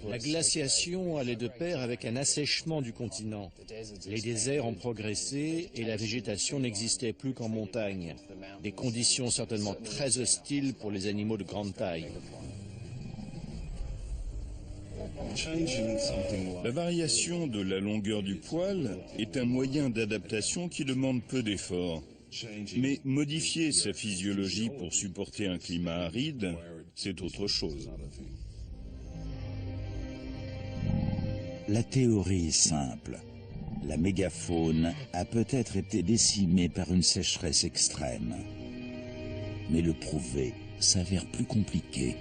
La glaciation allait de pair avec un assèchement du continent. Les déserts ont progressé et la végétation n'existait plus qu'en montagne. Des conditions certainement très hostiles pour les animaux de grande taille. La variation de la longueur du poil est un moyen d'adaptation qui demande peu d'efforts. Mais modifier sa physiologie pour supporter un climat aride, c'est autre chose. La théorie est simple. La mégafaune a peut-être été décimée par une sécheresse extrême. Mais le prouver s'avère plus compliqué.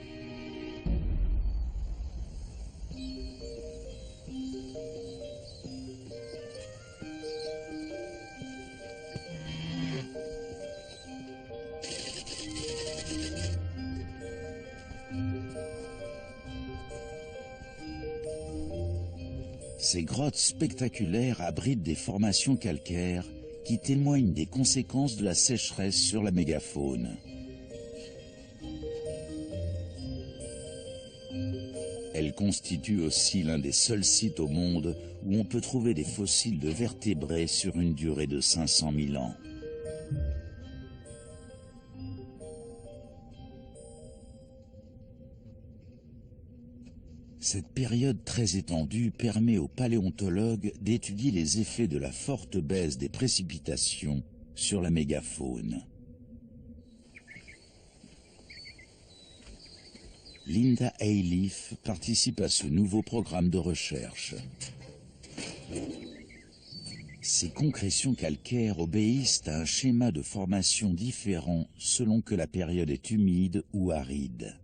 Ces grottes spectaculaires abritent des formations calcaires qui témoignent des conséquences de la sécheresse sur la mégafaune. Elles constituent aussi l'un des seuls sites au monde où on peut trouver des fossiles de vertébrés sur une durée de 500 000 ans. Cette période très étendue permet aux paléontologues d'étudier les effets de la forte baisse des précipitations sur la mégafaune. Linda Ayleaf participe à ce nouveau programme de recherche. Ces concrétions calcaires obéissent à un schéma de formation différent selon que la période est humide ou aride.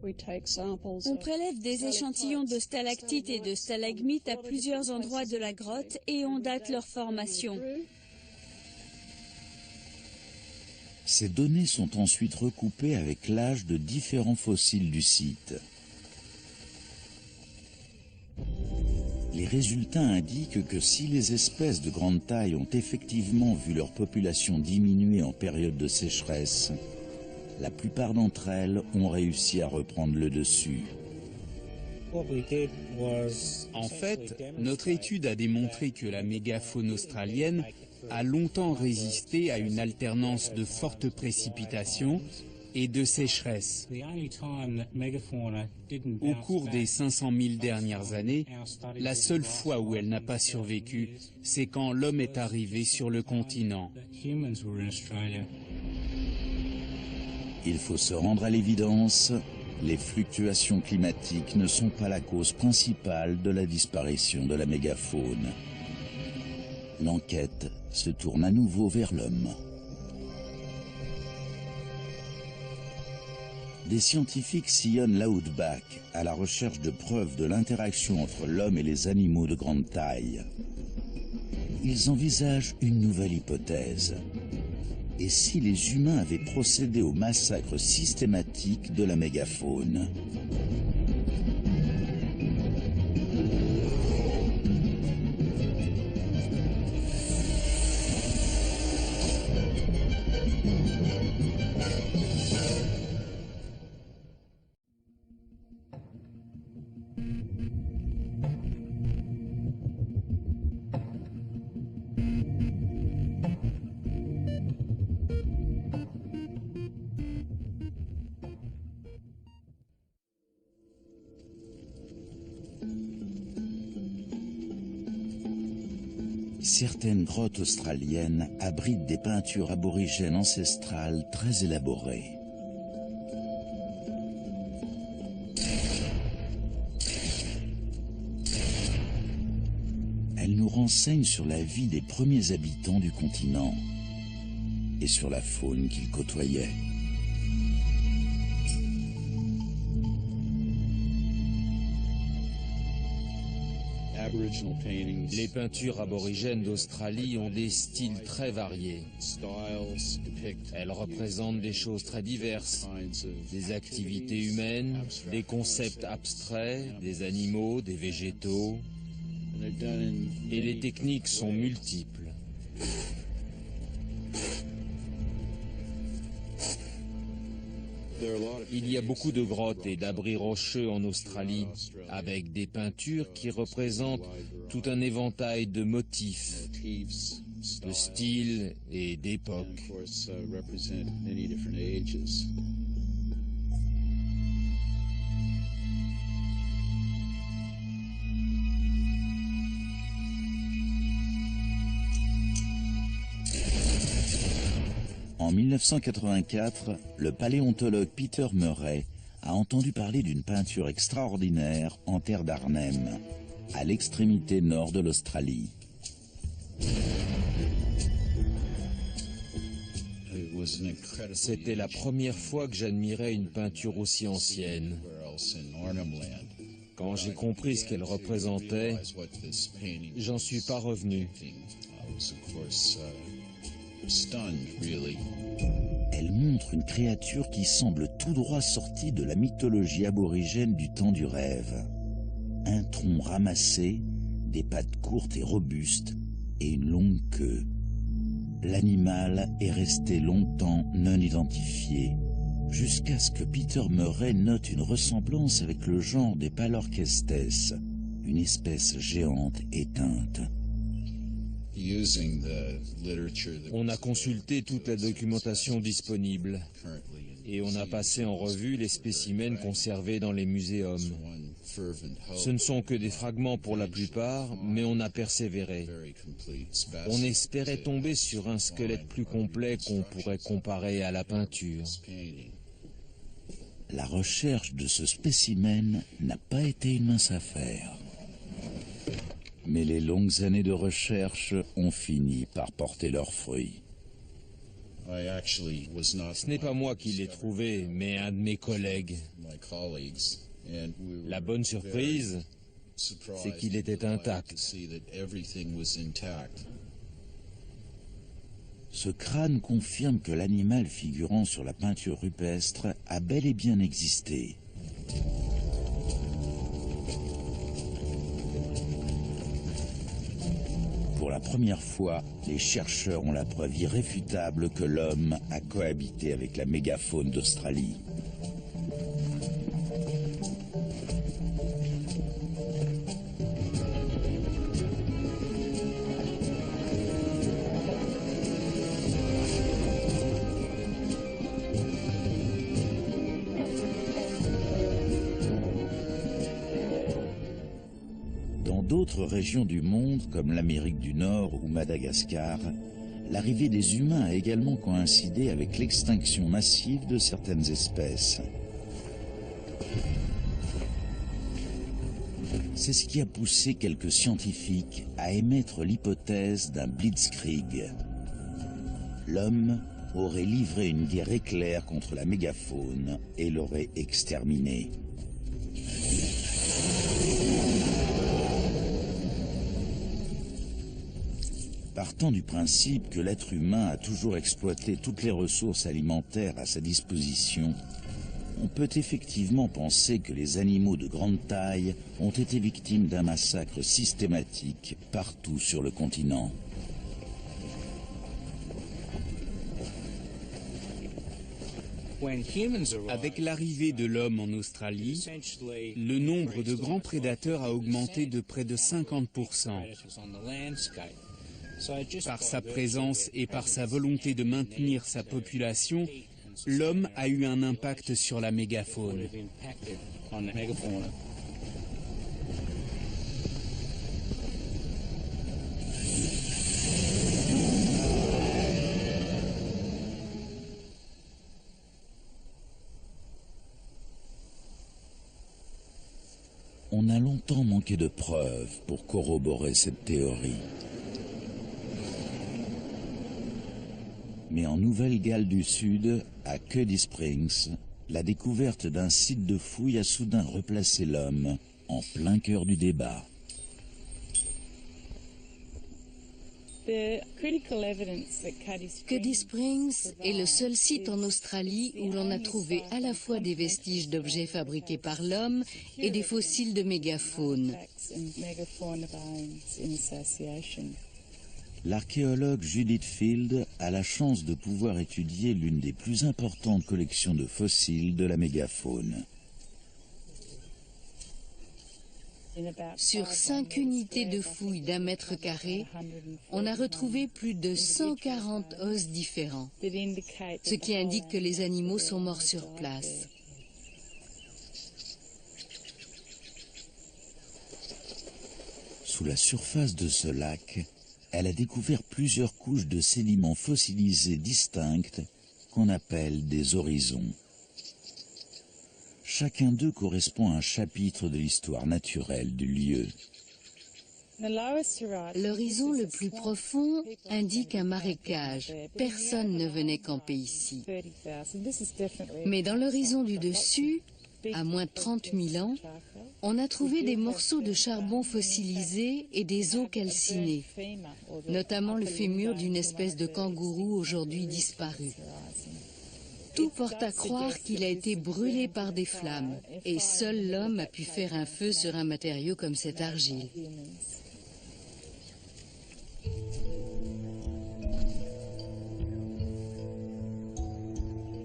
On prélève des échantillons de stalactites et de stalagmites à plusieurs endroits de la grotte et on date leur formation. Ces données sont ensuite recoupées avec l'âge de différents fossiles du site. Les résultats indiquent que si les espèces de grande taille ont effectivement vu leur population diminuer en période de sécheresse, la plupart d'entre elles ont réussi à reprendre le dessus. En fait, notre étude a démontré que la mégafaune australienne a longtemps résisté à une alternance de fortes précipitations et de sécheresse. Au cours des 500 000 dernières années, la seule fois où elle n'a pas survécu, c'est quand l'homme est arrivé sur le continent. Il faut se rendre à l'évidence, les fluctuations climatiques ne sont pas la cause principale de la disparition de la mégafaune. L'enquête se tourne à nouveau vers l'homme. Des scientifiques sillonnent l'Outback à la recherche de preuves de l'interaction entre l'homme et les animaux de grande taille. Ils envisagent une nouvelle hypothèse. Et si les humains avaient procédé au massacre systématique de la mégafaune ? Certaines grottes australiennes abritent des peintures aborigènes ancestrales très élaborées. Elles nous renseignent sur la vie des premiers habitants du continent et sur la faune qu'ils côtoyaient. Les peintures aborigènes d'Australie ont des styles très variés. Elles représentent des choses très diverses, des activités humaines, des concepts abstraits, des animaux, des végétaux, et les techniques sont multiples. Il y a beaucoup de grottes et d'abris rocheux en Australie, avec des peintures qui représentent tout un éventail de motifs, de styles et d'époques. En 1984, le paléontologue Peter Murray a entendu parler d'une peinture extraordinaire en terre d'Arnhem, à l'extrémité nord de l'Australie. C'était la première fois que j'admirais une peinture aussi ancienne. Quand j'ai compris ce qu'elle représentait, j'en suis pas revenu. Elle montre une créature qui semble tout droit sortie de la mythologie aborigène du temps du rêve. un tronc ramassé, des pattes courtes et robustes et une longue queue. L'animal est resté longtemps non identifié, jusqu'à ce que Peter Murray note une ressemblance avec le genre des Palorchestes, une espèce géante éteinte. On a consulté toute la documentation disponible et on a passé en revue les spécimens conservés dans les muséums. Ce ne sont que des fragments pour la plupart, mais on a persévéré. On espérait tomber sur un squelette plus complet qu'on pourrait comparer à la peinture. La recherche de ce spécimen n'a pas été une mince affaire. Mais les longues années de recherche ont fini par porter leurs fruits. Ce n'est pas moi qui l'ai trouvé, mais un de mes collègues. La bonne surprise, c'est qu'il était intact. Ce crâne confirme que l'animal figurant sur la peinture rupestre a bel et bien existé. Pour la première fois, les chercheurs ont la preuve irréfutable que l'homme a cohabité avec la mégafaune d'Australie. D'autres régions du monde, comme l'Amérique du Nord ou Madagascar, l'arrivée des humains a également coïncidé avec l'extinction massive de certaines espèces. C'est ce qui a poussé quelques scientifiques à émettre l'hypothèse d'un blitzkrieg. L'homme aurait livré une guerre éclair contre la mégafaune et l'aurait exterminée. Partant du principe que l'être humain a toujours exploité toutes les ressources alimentaires à sa disposition, on peut effectivement penser que les animaux de grande taille ont été victimes d'un massacre systématique partout sur le continent. Avec l'arrivée de l'homme en Australie, le nombre de grands prédateurs a augmenté de près de 50%. Par sa présence et par sa volonté de maintenir sa population, l'homme a eu un impact sur la mégafaune. On a longtemps manqué de preuves pour corroborer cette théorie. Mais en Nouvelle-Galles du Sud, à Cuddy Springs, la découverte d'un site de fouilles a soudain replacé l'homme en plein cœur du débat. Cuddy Springs est le seul site en Australie où l'on a trouvé à la fois des vestiges d'objets fabriqués par l'homme et des fossiles de mégafaune. L'archéologue Judith Field a la chance de pouvoir étudier l'une des plus importantes collections de fossiles de la mégafaune. Sur 5 unités de fouilles d'1 mètre carré, on a retrouvé plus de 140 os différents, ce qui indique que les animaux sont morts sur place. Sous la surface de ce lac, elle a découvert plusieurs couches de sédiments fossilisés distinctes qu'on appelle des horizons. Chacun d'eux correspond à un chapitre de l'histoire naturelle du lieu. L'horizon le plus profond indique un marécage. Personne ne venait camper ici. Mais dans l'horizon du dessus, à moins de 30 000 ans, on a trouvé des morceaux de charbon fossilisés et des os calcinés, notamment le fémur d'une espèce de kangourou aujourd'hui disparue. Tout porte à croire qu'il a été brûlé par des flammes, et seul l'homme a pu faire un feu sur un matériau comme cette argile.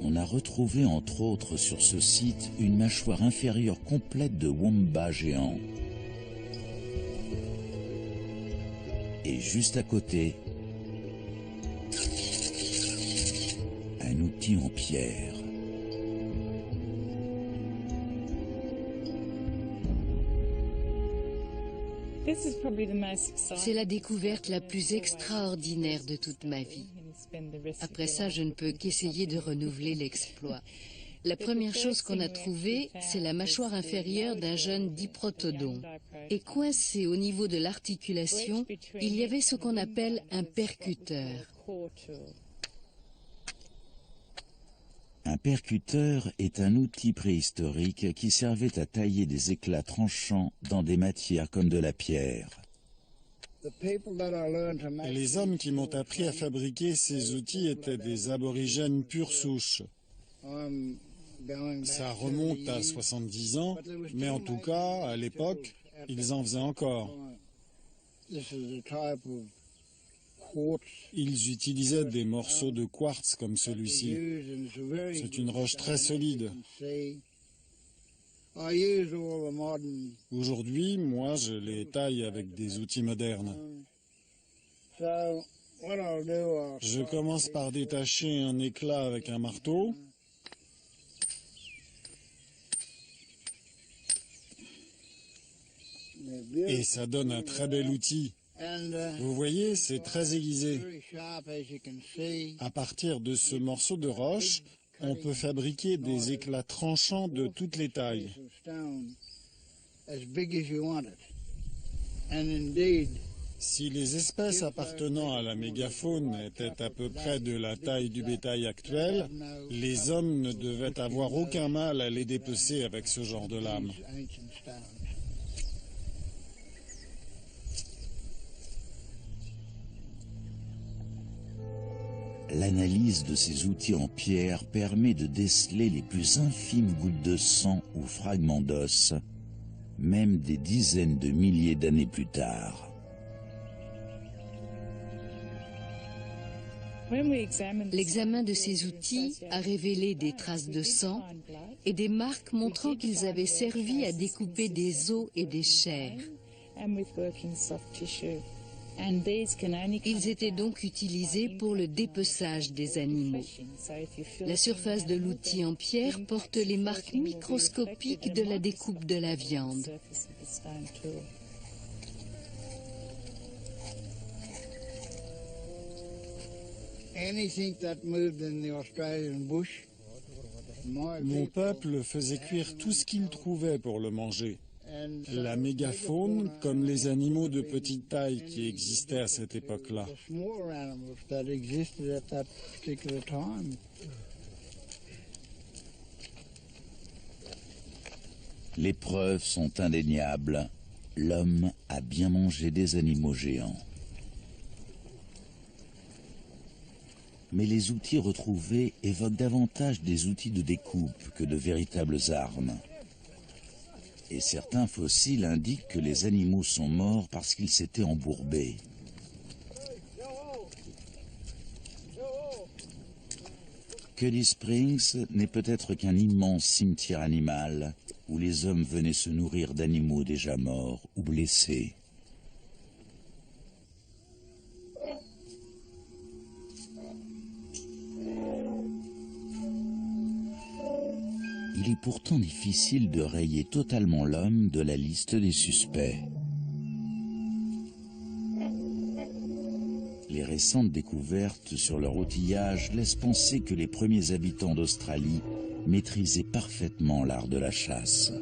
On a retrouvé entre autres sur ce site une mâchoire inférieure complète de wombat géant. Et juste à côté, un outil en pierre. C'est la découverte la plus extraordinaire de toute ma vie. Après ça, je ne peux qu'essayer de renouveler l'exploit. La première chose qu'on a trouvée, c'est la mâchoire inférieure d'un jeune diprotodon. Et coincé au niveau de l'articulation, il y avait ce qu'on appelle un percuteur. Un percuteur est un outil préhistorique qui servait à tailler des éclats tranchants dans des matières comme de la pierre. Les hommes qui m'ont appris à fabriquer ces outils étaient des aborigènes pure souche. Ça remonte à 70 ans, mais en tout cas, à l'époque, ils en faisaient encore. Ils utilisaient des morceaux de quartz comme celui-ci. C'est une roche très solide. Aujourd'hui, moi, je les taille avec des outils modernes. Je commence par détacher un éclat avec un marteau. Et ça donne un très bel outil. Vous voyez, c'est très aiguisé. À partir de ce morceau de roche, on peut fabriquer des éclats tranchants de toutes les tailles. Si les espèces appartenant à la mégafaune étaient à peu près de la taille du bétail actuel, les hommes ne devaient avoir aucun mal à les dépecer avec ce genre de lame. L'analyse de ces outils en pierre permet de déceler les plus infimes gouttes de sang ou fragments d'os, même des dizaines de milliers d'années plus tard. L'examen de ces outils a révélé des traces de sang et des marques montrant qu'ils avaient servi à découper des os et des chairs. Ils étaient donc utilisés pour le dépeçage des animaux. La surface de l'outil en pierre porte les marques microscopiques de la découpe de la viande. Mon peuple faisait cuire tout ce qu'il trouvait pour le manger. La mégafaune, comme les animaux de petite taille qui existaient à cette époque-là. Les preuves sont indéniables. L'homme a bien mangé des animaux géants. Mais les outils retrouvés évoquent davantage des outils de découpe que de véritables armes. Et certains fossiles indiquent que les animaux sont morts parce qu'ils s'étaient embourbés. Cuddy Springs n'est peut-être qu'un immense cimetière animal où les hommes venaient se nourrir d'animaux déjà morts ou blessés. Il est pourtant difficile de rayer totalement l'homme de la liste des suspects. Les récentes découvertes sur leur outillage laissent penser que les premiers habitants d'Australie maîtrisaient parfaitement l'art de la chasse.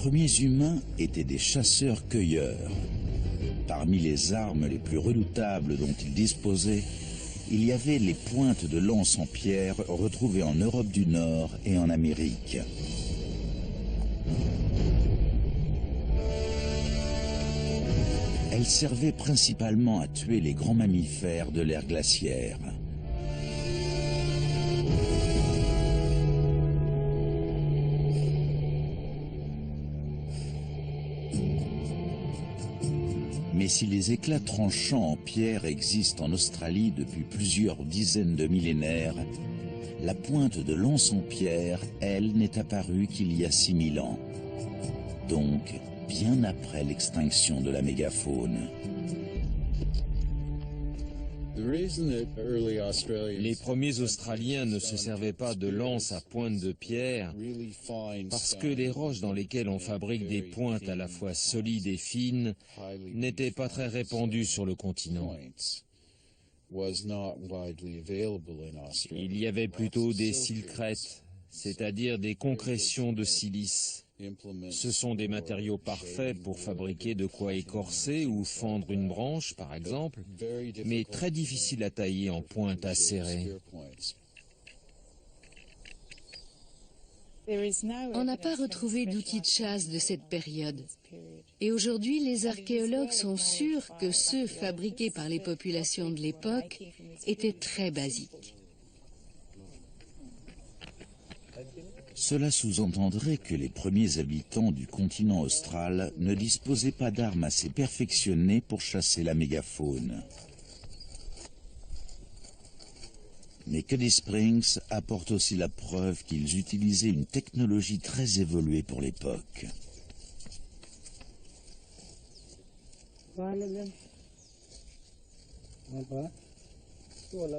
premiers humains étaient des chasseurs-cueilleurs. Parmi les armes les plus redoutables dont ils disposaient, il y avait les pointes de lance en pierre retrouvées en Europe du Nord et en Amérique. Elles servaient principalement à tuer les grands mammifères de l'ère glaciaire. Mais si les éclats tranchants en pierre existent en Australie depuis plusieurs dizaines de millénaires, la pointe de lance en pierre, elle, n'est apparue qu'il y a 6000 ans. Donc, bien après l'extinction de la mégafaune. Les premiers Australiens ne se servaient pas de lances à pointe de pierre parce que les roches dans lesquelles on fabrique des pointes à la fois solides et fines n'étaient pas très répandues sur le continent. Il y avait plutôt des silcrètes, c'est-à-dire des concrétions de silice. Ce sont des matériaux parfaits pour fabriquer de quoi écorcer ou fendre une branche, par exemple, mais très difficiles à tailler en pointe acérée. On n'a pas retrouvé d'outils de chasse de cette période. Et aujourd'hui, les archéologues sont sûrs que ceux fabriqués par les populations de l'époque étaient très basiques. Cela sous-entendrait que les premiers habitants du continent austral ne disposaient pas d'armes assez perfectionnées pour chasser la mégafaune. Mais Cuddy Springs apporte aussi la preuve qu'ils utilisaient une technologie très évoluée pour l'époque.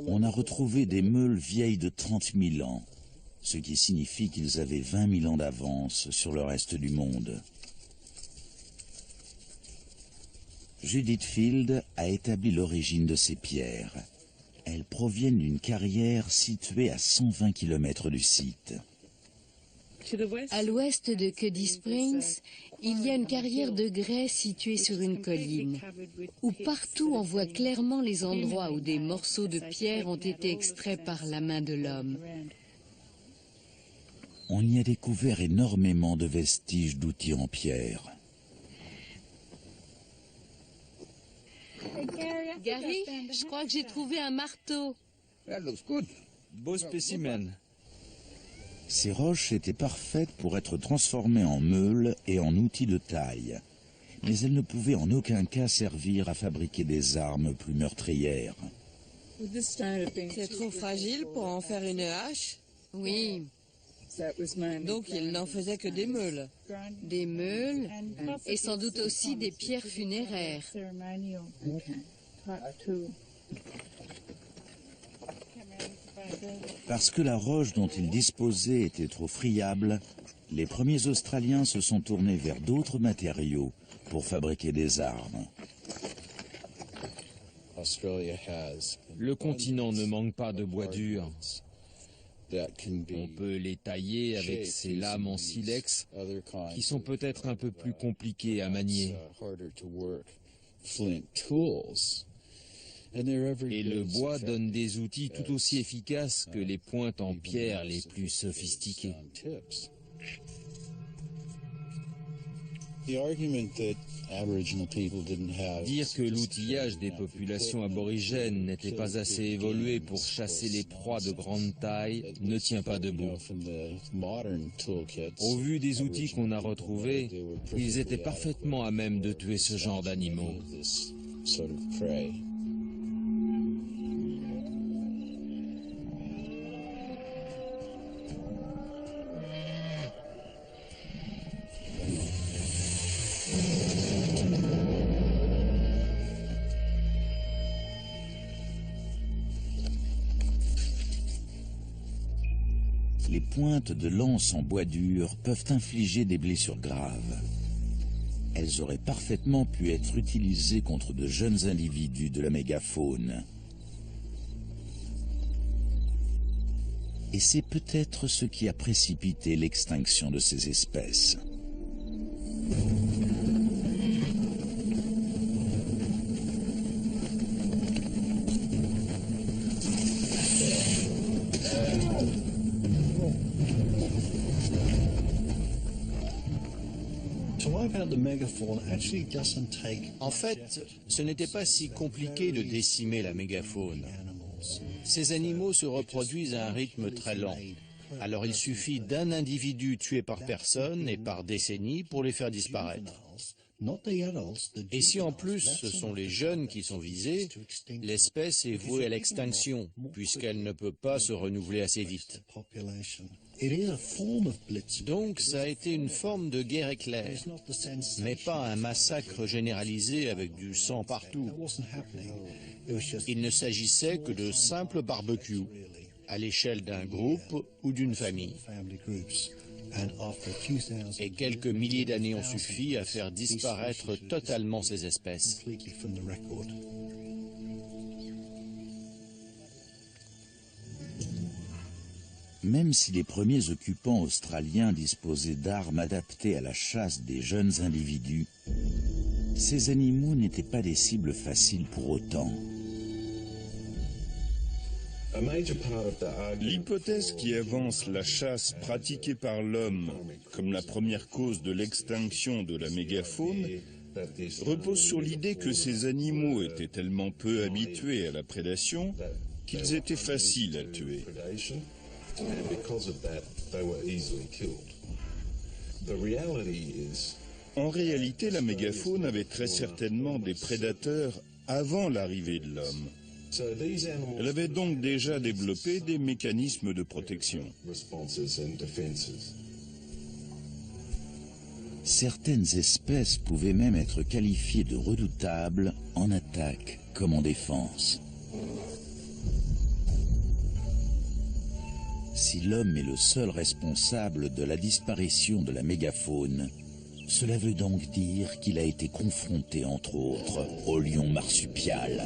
On a retrouvé des meules vieilles de 30 000 ans. Ce qui signifie qu'ils avaient 20 000 ans d'avance sur le reste du monde. Judith Field a établi l'origine de ces pierres. Elles proviennent d'une carrière située à 120 km du site. À l'ouest de Cuddy Springs, il y a une carrière de grès située sur une colline, où partout on voit clairement les endroits où des morceaux de pierre ont été extraits par la main de l'homme. On y a découvert énormément de vestiges d'outils en pierre. Gary, je crois que j'ai trouvé un marteau. Beau spécimen. Ces roches étaient parfaites pour être transformées en meules et en outils de taille. Mais elles ne pouvaient en aucun cas servir à fabriquer des armes plus meurtrières. C'est trop fragile pour en faire une hache? Oui. Donc il n'en faisait que des meules. Des meules et sans doute aussi des pierres funéraires. Parce que la roche dont ils disposaient était trop friable, les premiers Australiens se sont tournés vers d'autres matériaux pour fabriquer des armes. Le continent ne manque pas de bois dur. On peut les tailler avec ces lames en silex qui sont peut-être un peu plus compliquées à manier. Et le bois donne des outils tout aussi efficaces que les pointes en pierre les plus sophistiquées. Dire que l'outillage des populations aborigènes n'était pas assez évolué pour chasser les proies de grande taille ne tient pas debout. Au vu des outils qu'on a retrouvés, ils étaient parfaitement à même de tuer ce genre d'animaux. Les pointes de lance en bois dur peuvent infliger des blessures graves. Elles auraient parfaitement pu être utilisées contre de jeunes individus de la mégafaune. Et c'est peut-être ce qui a précipité l'extinction de ces espèces. En fait, ce n'était pas si compliqué de décimer la mégafaune. Ces animaux se reproduisent à un rythme très lent. Alors il suffit d'un individu tué par personne et par décennie pour les faire disparaître. Et si en plus ce sont les jeunes qui sont visés, l'espèce est vouée à l'extinction, puisqu'elle ne peut pas se renouveler assez vite. Donc ça a été une forme de guerre éclair, mais pas un massacre généralisé avec du sang partout. Il ne s'agissait que de simples barbecues, à l'échelle d'un groupe ou d'une famille. Et quelques milliers d'années ont suffi à faire disparaître totalement ces espèces. Même si les premiers occupants australiens disposaient d'armes adaptées à la chasse des jeunes individus, ces animaux n'étaient pas des cibles faciles pour autant. L'hypothèse qui avance la chasse pratiquée par l'homme comme la première cause de l'extinction de la mégafaune repose sur l'idée que ces animaux étaient tellement peu habitués à la prédation qu'ils étaient faciles à tuer. En réalité, la mégafaune avait très certainement des prédateurs avant l'arrivée de l'homme. Elle avait donc déjà développé des mécanismes de protection. Certaines espèces pouvaient même être qualifiées de redoutables en attaque comme en défense. Si l'homme est le seul responsable de la disparition de la mégafaune, cela veut donc dire qu'il a été confronté, entre autres, au lion marsupial.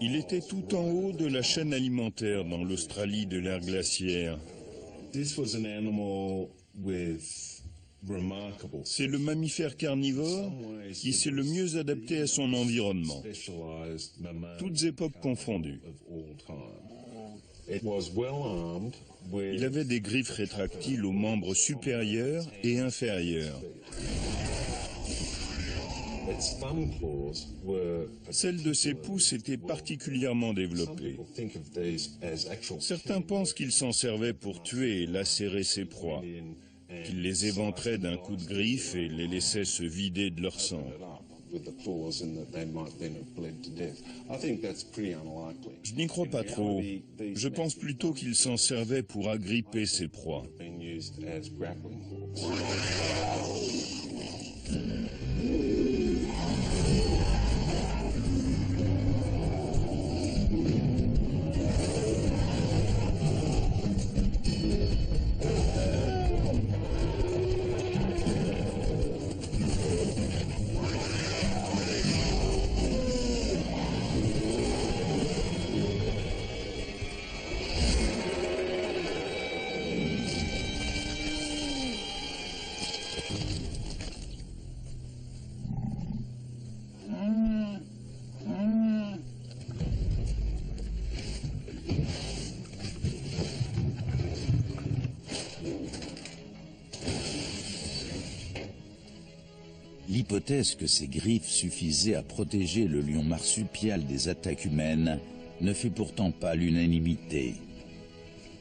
Il était tout en haut de la chaîne alimentaire dans l'Australie de l'ère glaciaire. C'est le mammifère carnivore qui s'est le mieux adapté à son environnement, toutes époques confondues. Il avait des griffes rétractiles aux membres supérieurs et inférieurs. Celles de ses pouces étaient particulièrement développées. Certains pensent qu'il s'en servait pour tuer et lacérer ses proies, qu'il les éventrait d'un coup de griffe et les laissait se vider de leur sang. Je n'y crois pas trop. Je pense plutôt qu'il s'en servait pour agripper ses proies. L'hypothèse que ces griffes suffisaient à protéger le lion marsupial des attaques humaines ne fait pourtant pas l'unanimité.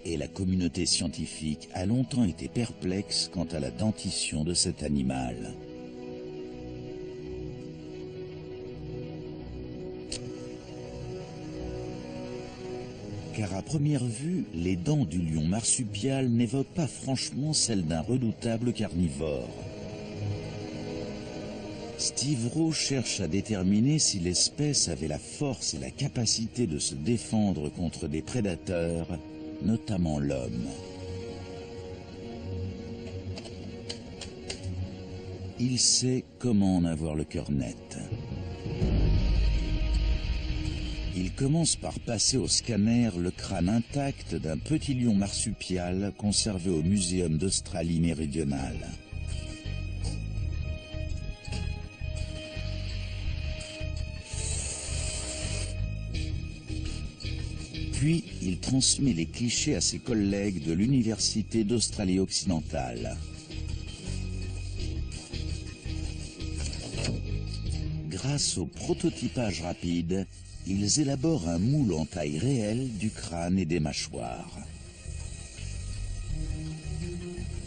Et la communauté scientifique a longtemps été perplexe quant à la dentition de cet animal. Car à première vue, les dents du lion marsupial n'évoquent pas franchement celles d'un redoutable carnivore. Steve Rowe cherche à déterminer si l'espèce avait la force et la capacité de se défendre contre des prédateurs, notamment l'homme. Il sait comment en avoir le cœur net. Il commence par passer au scanner le crâne intact d'un petit lion marsupial conservé au Muséum d'Australie méridionale. Puis, il transmet les clichés à ses collègues de l'Université d'Australie occidentale. Grâce au prototypage rapide, ils élaborent un moule en taille réelle du crâne et des mâchoires.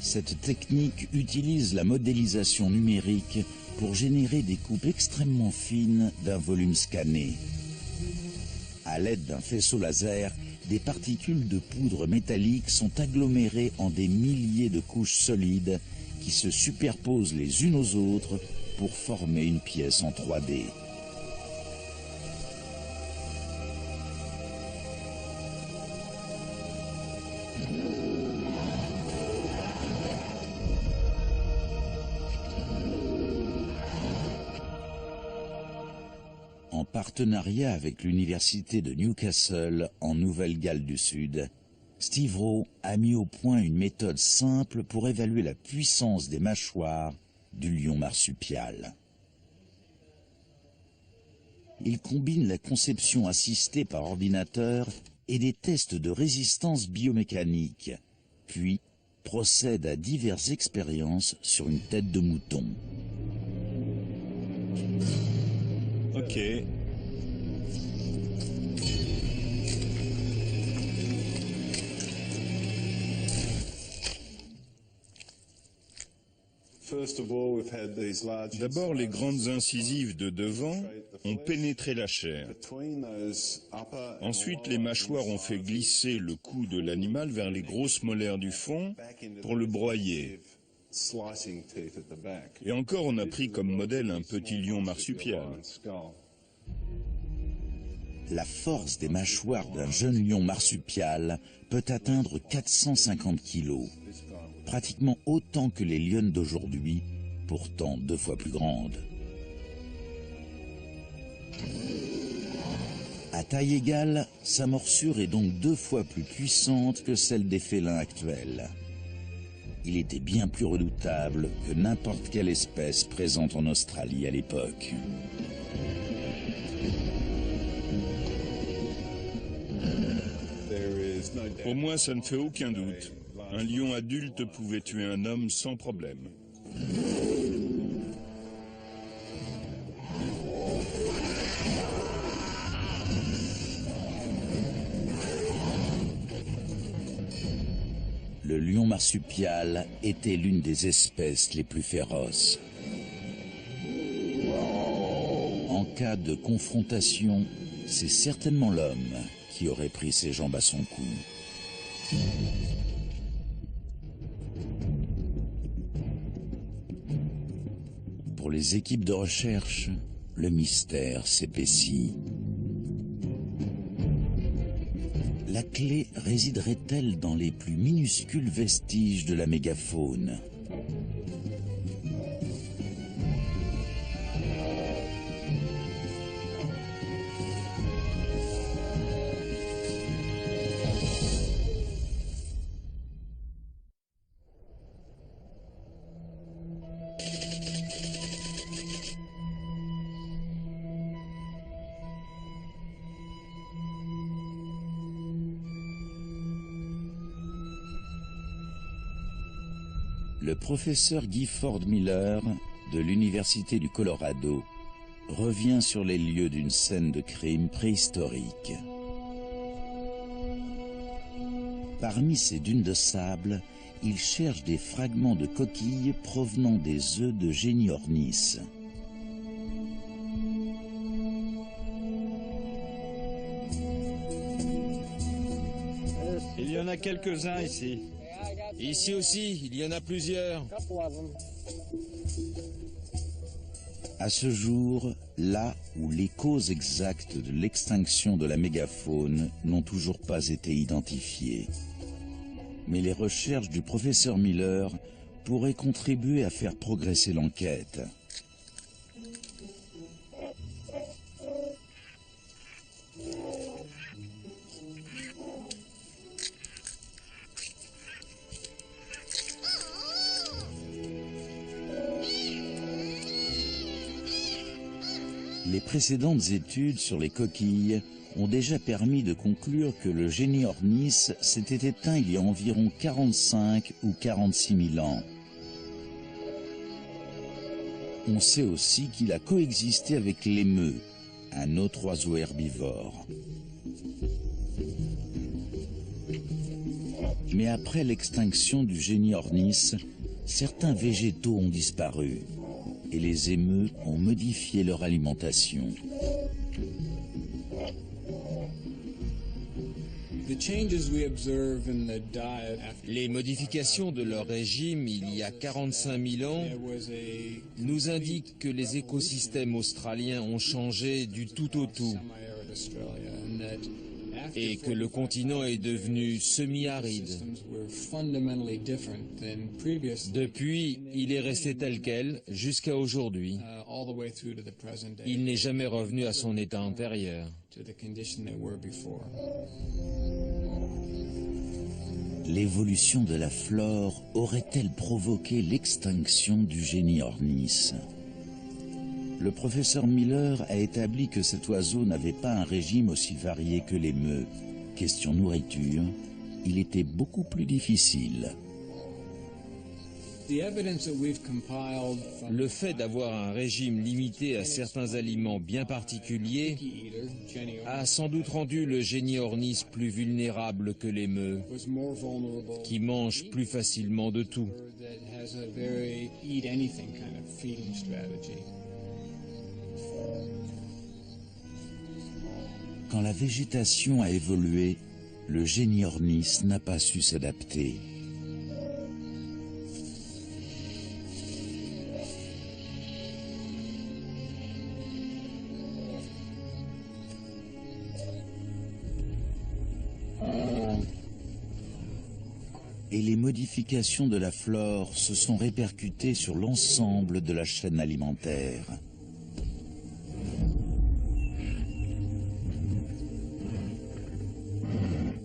Cette technique utilise la modélisation numérique pour générer des coupes extrêmement fines d'un volume scanné. À l'aide d'un faisceau laser, des particules de poudre métallique sont agglomérées en des milliers de couches solides qui se superposent les unes aux autres pour former une pièce en 3D. En partenariat avec l'université de Newcastle en Nouvelle-Galles du Sud, Steve Rowe a mis au point une méthode simple pour évaluer la puissance des mâchoires du lion marsupial. Il combine la conception assistée par ordinateur et des tests de résistance biomécanique, puis procède à diverses expériences sur une tête de mouton. Ok. D'abord, les grandes incisives de devant ont pénétré la chair. Ensuite, les mâchoires ont fait glisser le cou de l'animal vers les grosses molaires du fond pour le broyer. Et encore, on a pris comme modèle un petit lion marsupial. La force des mâchoires d'un jeune lion marsupial peut atteindre 450 kilos, pratiquement autant que les lionnes d'aujourd'hui, pourtant 2 fois plus grandes. À taille égale, sa morsure est donc 2 fois plus puissante que celle des félins actuels. Il était bien plus redoutable que n'importe quelle espèce présente en Australie à l'époque. Pour moi, ça ne fait aucun doute. Un lion adulte pouvait tuer un homme sans problème. Le lion marsupial était l'une des espèces les plus féroces. En cas de confrontation, c'est certainement l'homme qui aurait pris ses jambes à son cou. Pour les équipes de recherche, le mystère s'épaissit. La clé résiderait-elle dans les plus minuscules vestiges de la mégafaune ? Le professeur Gifford Miller, de l'Université du Colorado, revient sur les lieux d'une scène de crime préhistorique. Parmi ces dunes de sable, il cherche des fragments de coquilles provenant des œufs de Géniornis. Il y en a quelques-uns ici. Ici aussi, il y en a plusieurs. À ce jour, là où les causes exactes de l'extinction de la mégafaune n'ont toujours pas été identifiées. Mais les recherches du professeur Miller pourraient contribuer à faire progresser l'enquête. précédentes études sur les coquilles ont déjà permis de conclure que le Géniornis s'était éteint il y a environ 45 ou 46 000 ans. On sait aussi qu'il a coexisté avec l'émeu, un autre oiseau herbivore. Mais après l'extinction du Géniornis, certains végétaux ont disparu et les émeus ont modifié leur alimentation. Les modifications de leur régime il y a 45 000 ans nous indiquent que les écosystèmes australiens ont changé du tout au tout et que le continent est devenu semi-aride. Depuis, il est resté tel quel jusqu'à aujourd'hui. Il n'est jamais revenu à son état antérieur. L'évolution de la flore aurait-elle provoqué l'extinction du Géniornis? Le professeur Miller a établi que cet oiseau n'avait pas un régime aussi varié que l'émeu. Question nourriture, il était beaucoup plus difficile. Le fait d'avoir un régime limité à certains aliments bien particuliers a sans doute rendu le Géniornis plus vulnérable que l'émeu, qui mange plus facilement de tout. Quand la végétation a évolué, le Géniornis n'a pas su s'adapter. Et les modifications de la flore se sont répercutées sur l'ensemble de la chaîne alimentaire.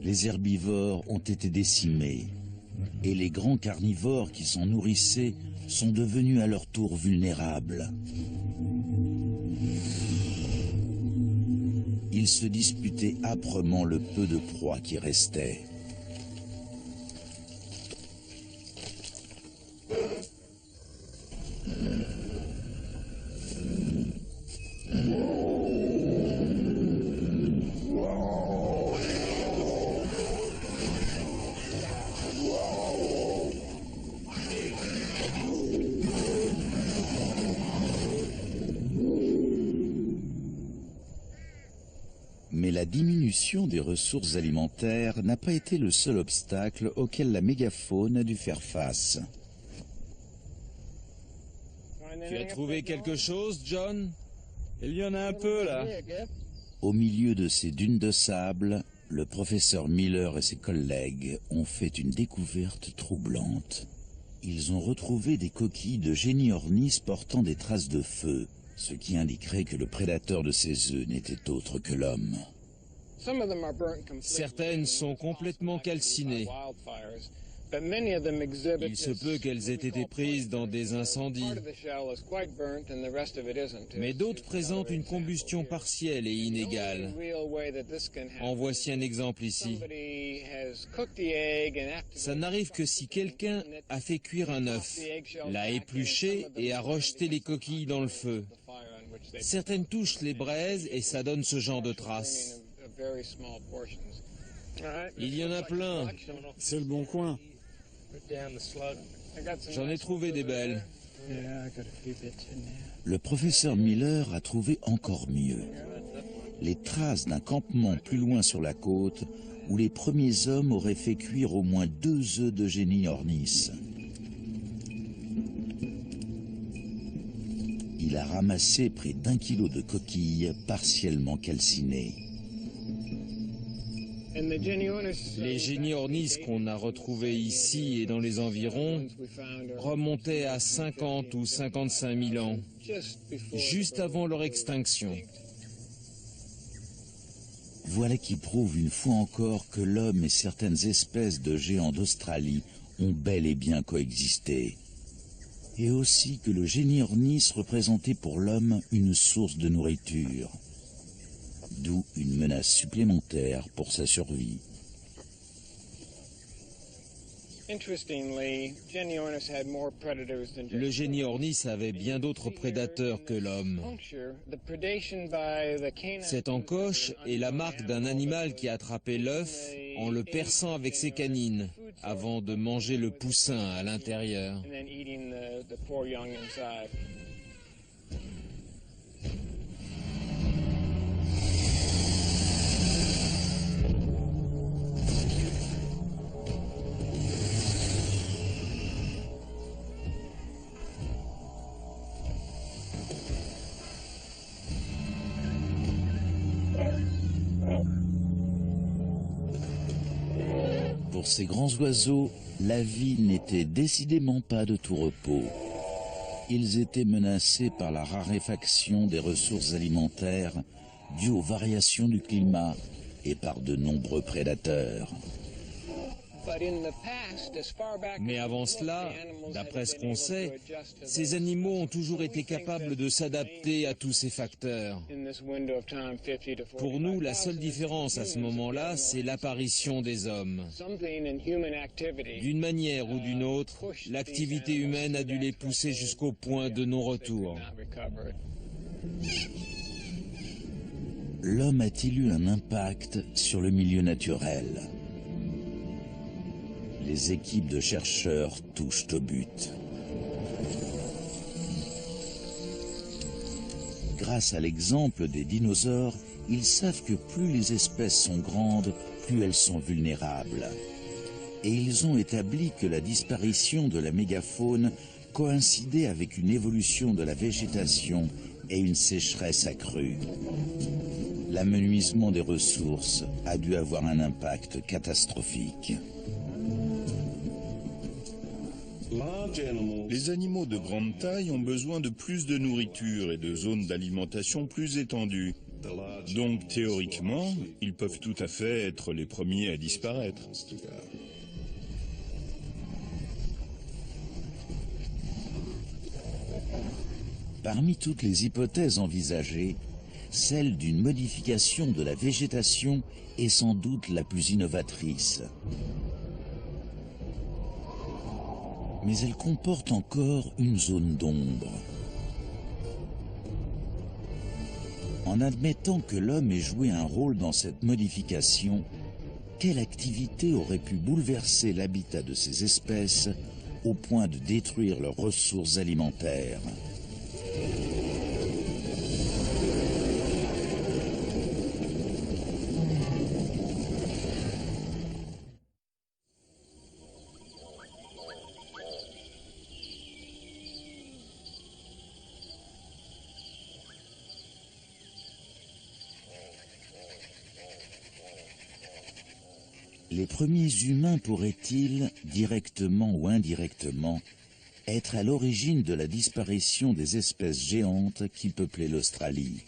Les herbivores ont été décimés et les grands carnivores qui s'en nourrissaient sont devenus à leur tour vulnérables. Ils se disputaient âprement le peu de proie qui restait. Mais la diminution des ressources alimentaires n'a pas été le seul obstacle auquel la mégafaune a dû faire face. Tu as trouvé quelque chose, John? Il y en a un peu, là. Au milieu de ces dunes de sable, le professeur Miller et ses collègues ont fait une découverte troublante. Ils ont retrouvé des coquilles de Géniornis portant des traces de feu, ce qui indiquerait que le prédateur de ces œufs n'était autre que l'homme. Certaines sont complètement calcinées. Il se peut qu'elles aient été prises dans des incendies. Mais d'autres présentent une combustion partielle et inégale. En voici un exemple ici. Ça n'arrive que si quelqu'un a fait cuire un œuf, l'a épluché et a rejeté les coquilles dans le feu. Certaines touchent les braises et ça donne ce genre de traces. Il y en a plein. C'est le bon coin. J'en ai trouvé des belles. Le professeur Miller a trouvé encore mieux. Les traces d'un campement plus loin sur la côte où les premiers hommes auraient fait cuire au moins 2 œufs de Géniornis. Il a ramassé près d'1 kilo de coquilles partiellement calcinées. Les Géniornis qu'on a retrouvés ici et dans les environs remontaient à 50 ou 55 000 ans, juste avant leur extinction. Voilà qui prouve une fois encore que l'homme et certaines espèces de géants d'Australie ont bel et bien coexisté. et aussi que le génie Ornis représentait pour l'homme une source de nourriture, d'où une menace supplémentaire pour sa survie. Le génie Ornis avait bien d'autres prédateurs que l'homme. Cette encoche est la marque d'un animal qui a attrapé l'œuf en le perçant avec ses canines, avant de manger le poussin à l'intérieur. Pour ces grands oiseaux, la vie n'était décidément pas de tout repos. Ils étaient menacés par la raréfaction des ressources alimentaires dues aux variations du climat et par de nombreux prédateurs. Mais avant cela, d'après ce qu'on sait, ces animaux ont toujours été capables de s'adapter à tous ces facteurs. Pour nous, la seule différence à ce moment-là, c'est l'apparition des hommes. D'une manière ou d'une autre, l'activité humaine a dû les pousser jusqu'au point de non-retour. L'homme a-t-il eu un impact sur le milieu naturel ? Les équipes de chercheurs touchent au but. Grâce à l'exemple des dinosaures, ils savent que plus les espèces sont grandes, plus elles sont vulnérables. Et ils ont établi que la disparition de la mégafaune coïncidait avec une évolution de la végétation et une sécheresse accrue. L'amenuisement des ressources a dû avoir un impact catastrophique. Les animaux de grande taille ont besoin de plus de nourriture et de zones d'alimentation plus étendues. Donc théoriquement, ils peuvent tout à fait être les premiers à disparaître. Parmi toutes les hypothèses envisagées, celle d'une modification de la végétation est sans doute la plus innovatrice. Mais elle comporte encore une zone d'ombre. En admettant que l'homme ait joué un rôle dans cette modification, quelle activité aurait pu bouleverser l'habitat de ces espèces au point de détruire leurs ressources alimentaires ? Les premiers humains pourraient-ils, directement ou indirectement, être à l'origine de la disparition des espèces géantes qui peuplaient l'Australie?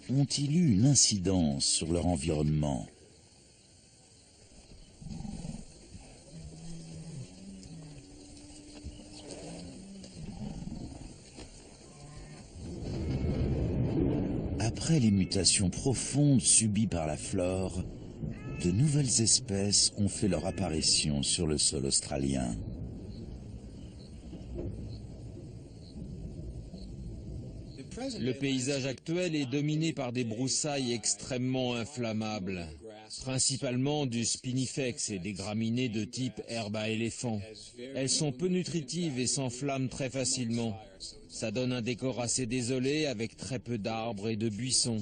Ont-ils eu une incidence sur leur environnement? Après les mutations profondes subies par la flore, de nouvelles espèces ont fait leur apparition sur le sol australien. Le paysage actuel est dominé par des broussailles extrêmement inflammables, principalement du spinifex et des graminées de type herbe à éléphant. Elles sont peu nutritives et s'enflamment très facilement. Ça donne un décor assez désolé avec très peu d'arbres et de buissons.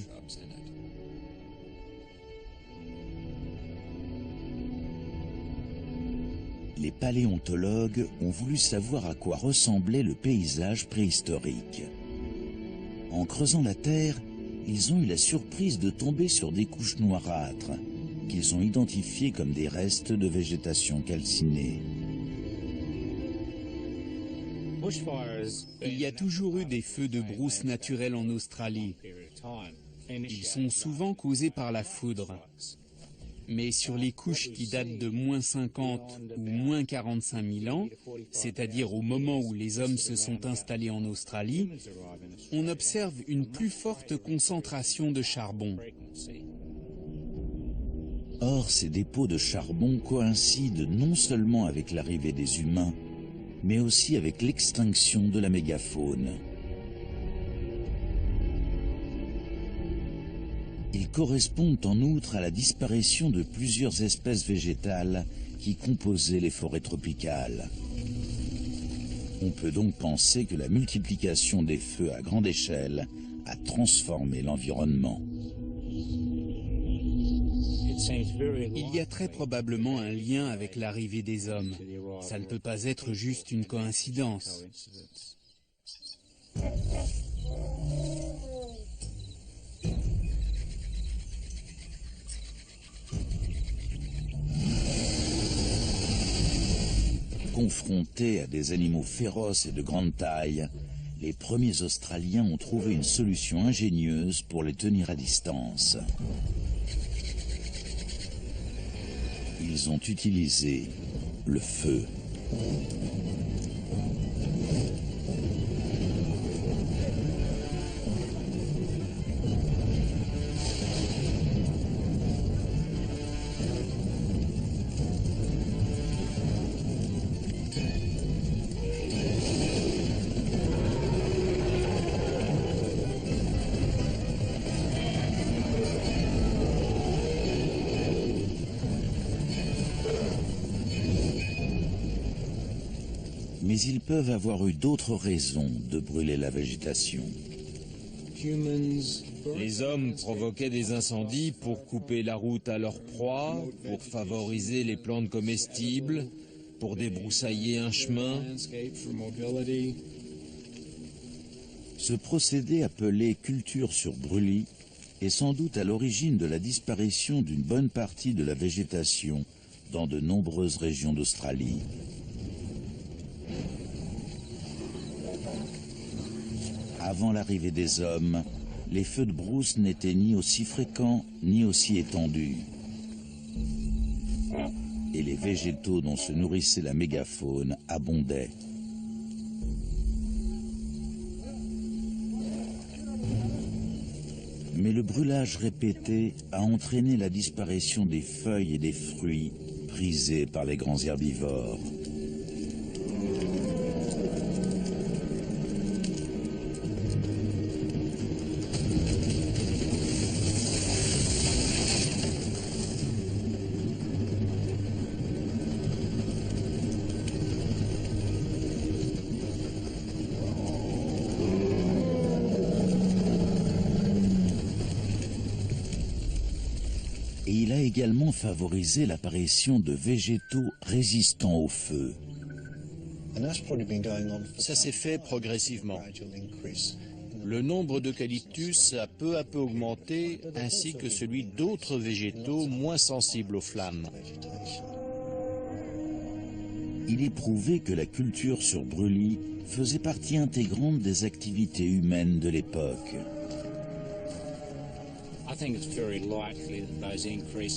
Les paléontologues ont voulu savoir à quoi ressemblait le paysage préhistorique. En creusant la terre, ils ont eu la surprise de tomber sur des couches noirâtres, qu'ils ont identifiées comme des restes de végétation calcinée. Il y a toujours eu des feux de brousse naturels en Australie. Ils sont souvent causés par la foudre. Mais sur les couches qui datent de moins 50 ou moins 45 000 ans, c'est-à-dire au moment où les hommes se sont installés en Australie, on observe une plus forte concentration de charbon. Or, ces dépôts de charbon coïncident non seulement avec l'arrivée des humains, mais aussi avec l'extinction de la mégafaune. Ils correspondent en outre à la disparition de plusieurs espèces végétales qui composaient les forêts tropicales. On peut donc penser que la multiplication des feux à grande échelle a transformé l'environnement. Il y a très probablement un lien avec l'arrivée des hommes. Ça ne peut pas être juste une coïncidence. Confrontés à des animaux féroces et de grande taille, les premiers Australiens ont trouvé une solution ingénieuse pour les tenir à distance. Ils ont utilisé le feu. Mais ils peuvent avoir eu d'autres raisons de brûler la végétation. Les hommes provoquaient des incendies pour couper la route à leur proie, pour favoriser les plantes comestibles, pour débroussailler un chemin. Ce procédé appelé culture sur brûlis est sans doute à l'origine de la disparition d'une bonne partie de la végétation dans de nombreuses régions d'Australie. Avant l'arrivée des hommes, les feux de brousse n'étaient ni aussi fréquents ni aussi étendus. Et les végétaux dont se nourrissait la mégafaune abondaient. Mais le brûlage répété a entraîné la disparition des feuilles et des fruits prisés par les grands herbivores. Et il a également favorisé l'apparition de végétaux résistants au feu. Ça s'est fait progressivement. Le nombre d'eucalyptus a peu à peu augmenté, ainsi que celui d'autres végétaux moins sensibles aux flammes. Il est prouvé que la culture sur brûlis faisait partie intégrante des activités humaines de l'époque.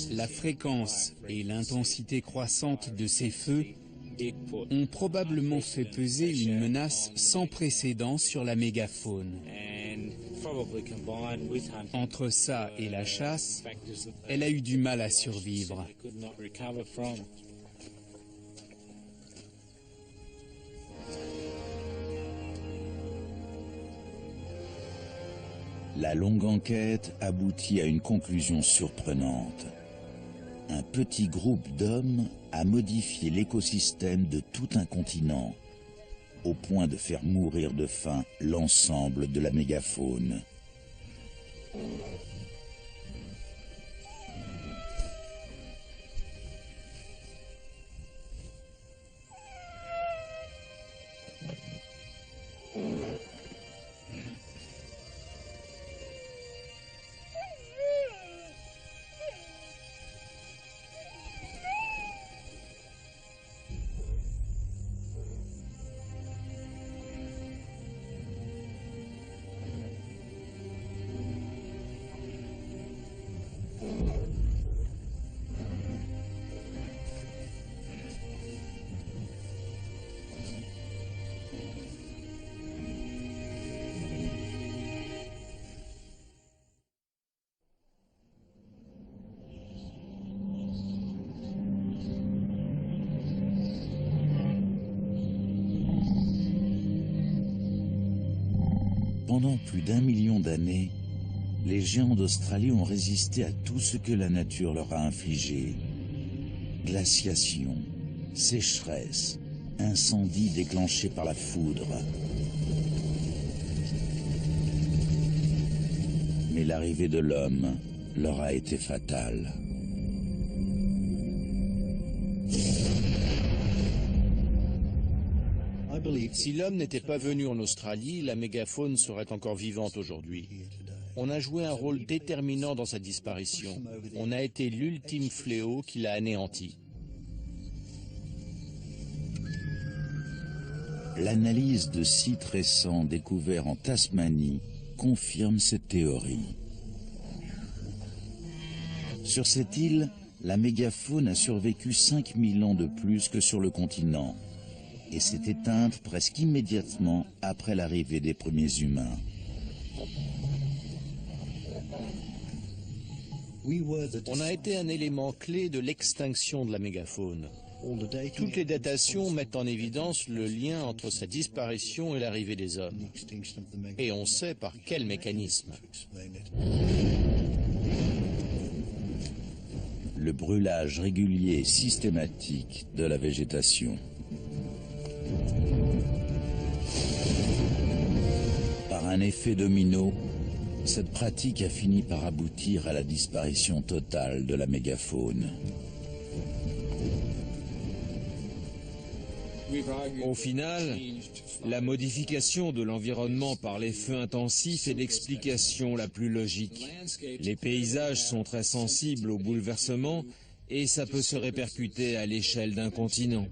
La fréquence et l'intensité croissante de ces feux ont probablement fait peser une menace sans précédent sur la mégafaune. Entre ça et la chasse, elle a eu du mal à survivre. La longue enquête aboutit à une conclusion surprenante. Un petit groupe d'hommes a modifié l'écosystème de tout un continent, au point de faire mourir de faim l'ensemble de la mégafaune. Pendant plus d'1 million d'années, les géants d'Australie ont résisté à tout ce que la nature leur a infligé. Glaciation, sécheresse, incendies déclenchés par la foudre. Mais l'arrivée de l'homme leur a été fatale. Si l'homme n'était pas venu en Australie, la mégafaune serait encore vivante aujourd'hui. On a joué un rôle déterminant dans sa disparition. On a été l'ultime fléau qui l'a anéanti. L'analyse de sites récents découverts en Tasmanie confirme cette théorie. Sur cette île, la mégafaune a survécu 5000 ans de plus que sur le continent et s'est éteinte presque immédiatement après l'arrivée des premiers humains. On a été un élément clé de l'extinction de la mégafaune. Toutes les datations mettent en évidence le lien entre sa disparition et l'arrivée des hommes. Et on sait par quel mécanisme. Le brûlage régulier et systématique de la végétation. Par un effet domino, cette pratique a fini par aboutir à la disparition totale de la mégafaune. Au final, la modification de l'environnement par les feux intensifs est l'explication la plus logique. Les paysages sont très sensibles aux bouleversements et ça peut se répercuter à l'échelle d'un continent.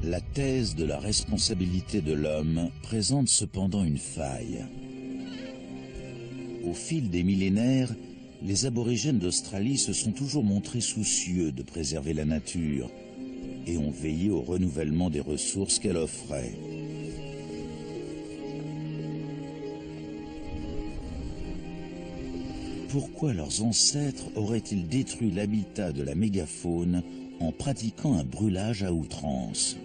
La thèse de la responsabilité de l'homme présente cependant une faille. Au fil des millénaires, les aborigènes d'Australie se sont toujours montrés soucieux de préserver la nature et ont veillé au renouvellement des ressources qu'elle offrait. Pourquoi leurs ancêtres auraient-ils détruit l'habitat de la mégafaune en pratiquant un brûlage à outrance ?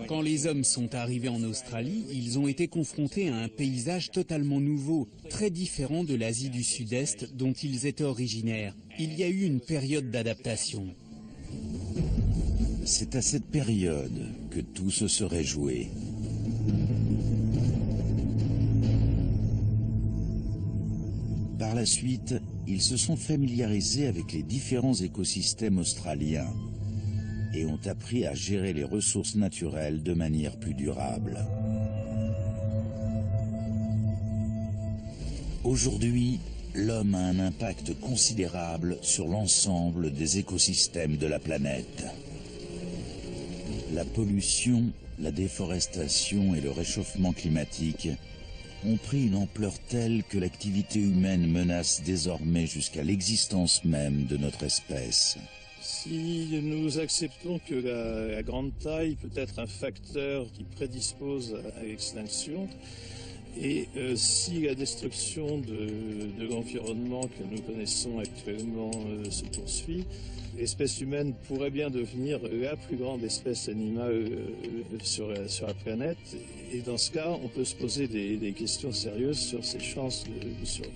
Quand les hommes sont arrivés en Australie, ils ont été confrontés à un paysage totalement nouveau, très différent de l'Asie du Sud-Est dont ils étaient originaires. Il y a eu une période d'adaptation. C'est à cette période que tout se serait joué. Par la suite, ils se sont familiarisés avec les différents écosystèmes australiens et ont appris à gérer les ressources naturelles de manière plus durable. Aujourd'hui, l'homme a un impact considérable sur l'ensemble des écosystèmes de la planète. La pollution, la déforestation et le réchauffement climatique ont pris une ampleur telle que l'activité humaine menace désormais jusqu'à l'existence même de notre espèce. Si nous acceptons que la grande taille peut être un facteur qui prédispose à l'extinction, et si la destruction de l'environnement que nous connaissons actuellement se poursuit, l'espèce humaine pourrait bien devenir la plus grande espèce animale sur la planète. Et dans ce cas, on peut se poser des questions sérieuses sur ses chances de survie.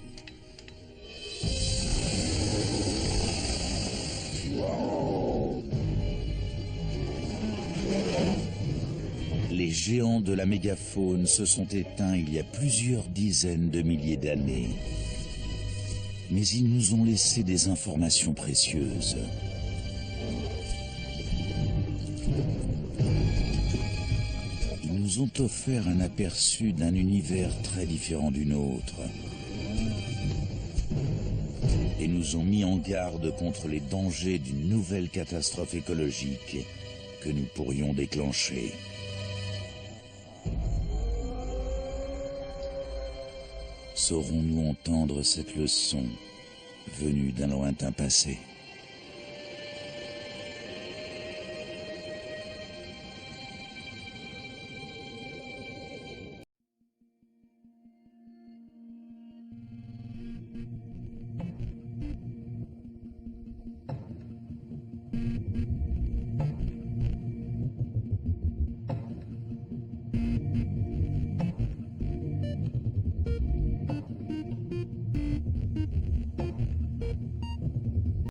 Les géants de la mégafaune se sont éteints il y a plusieurs dizaines de milliers d'années. Mais ils nous ont laissé des informations précieuses. Ils nous ont offert un aperçu d'un univers très différent du nôtre. Et nous ont mis en garde contre les dangers d'une nouvelle catastrophe écologique que nous pourrions déclencher. Saurons-nous entendre cette leçon venue d'un lointain passé ?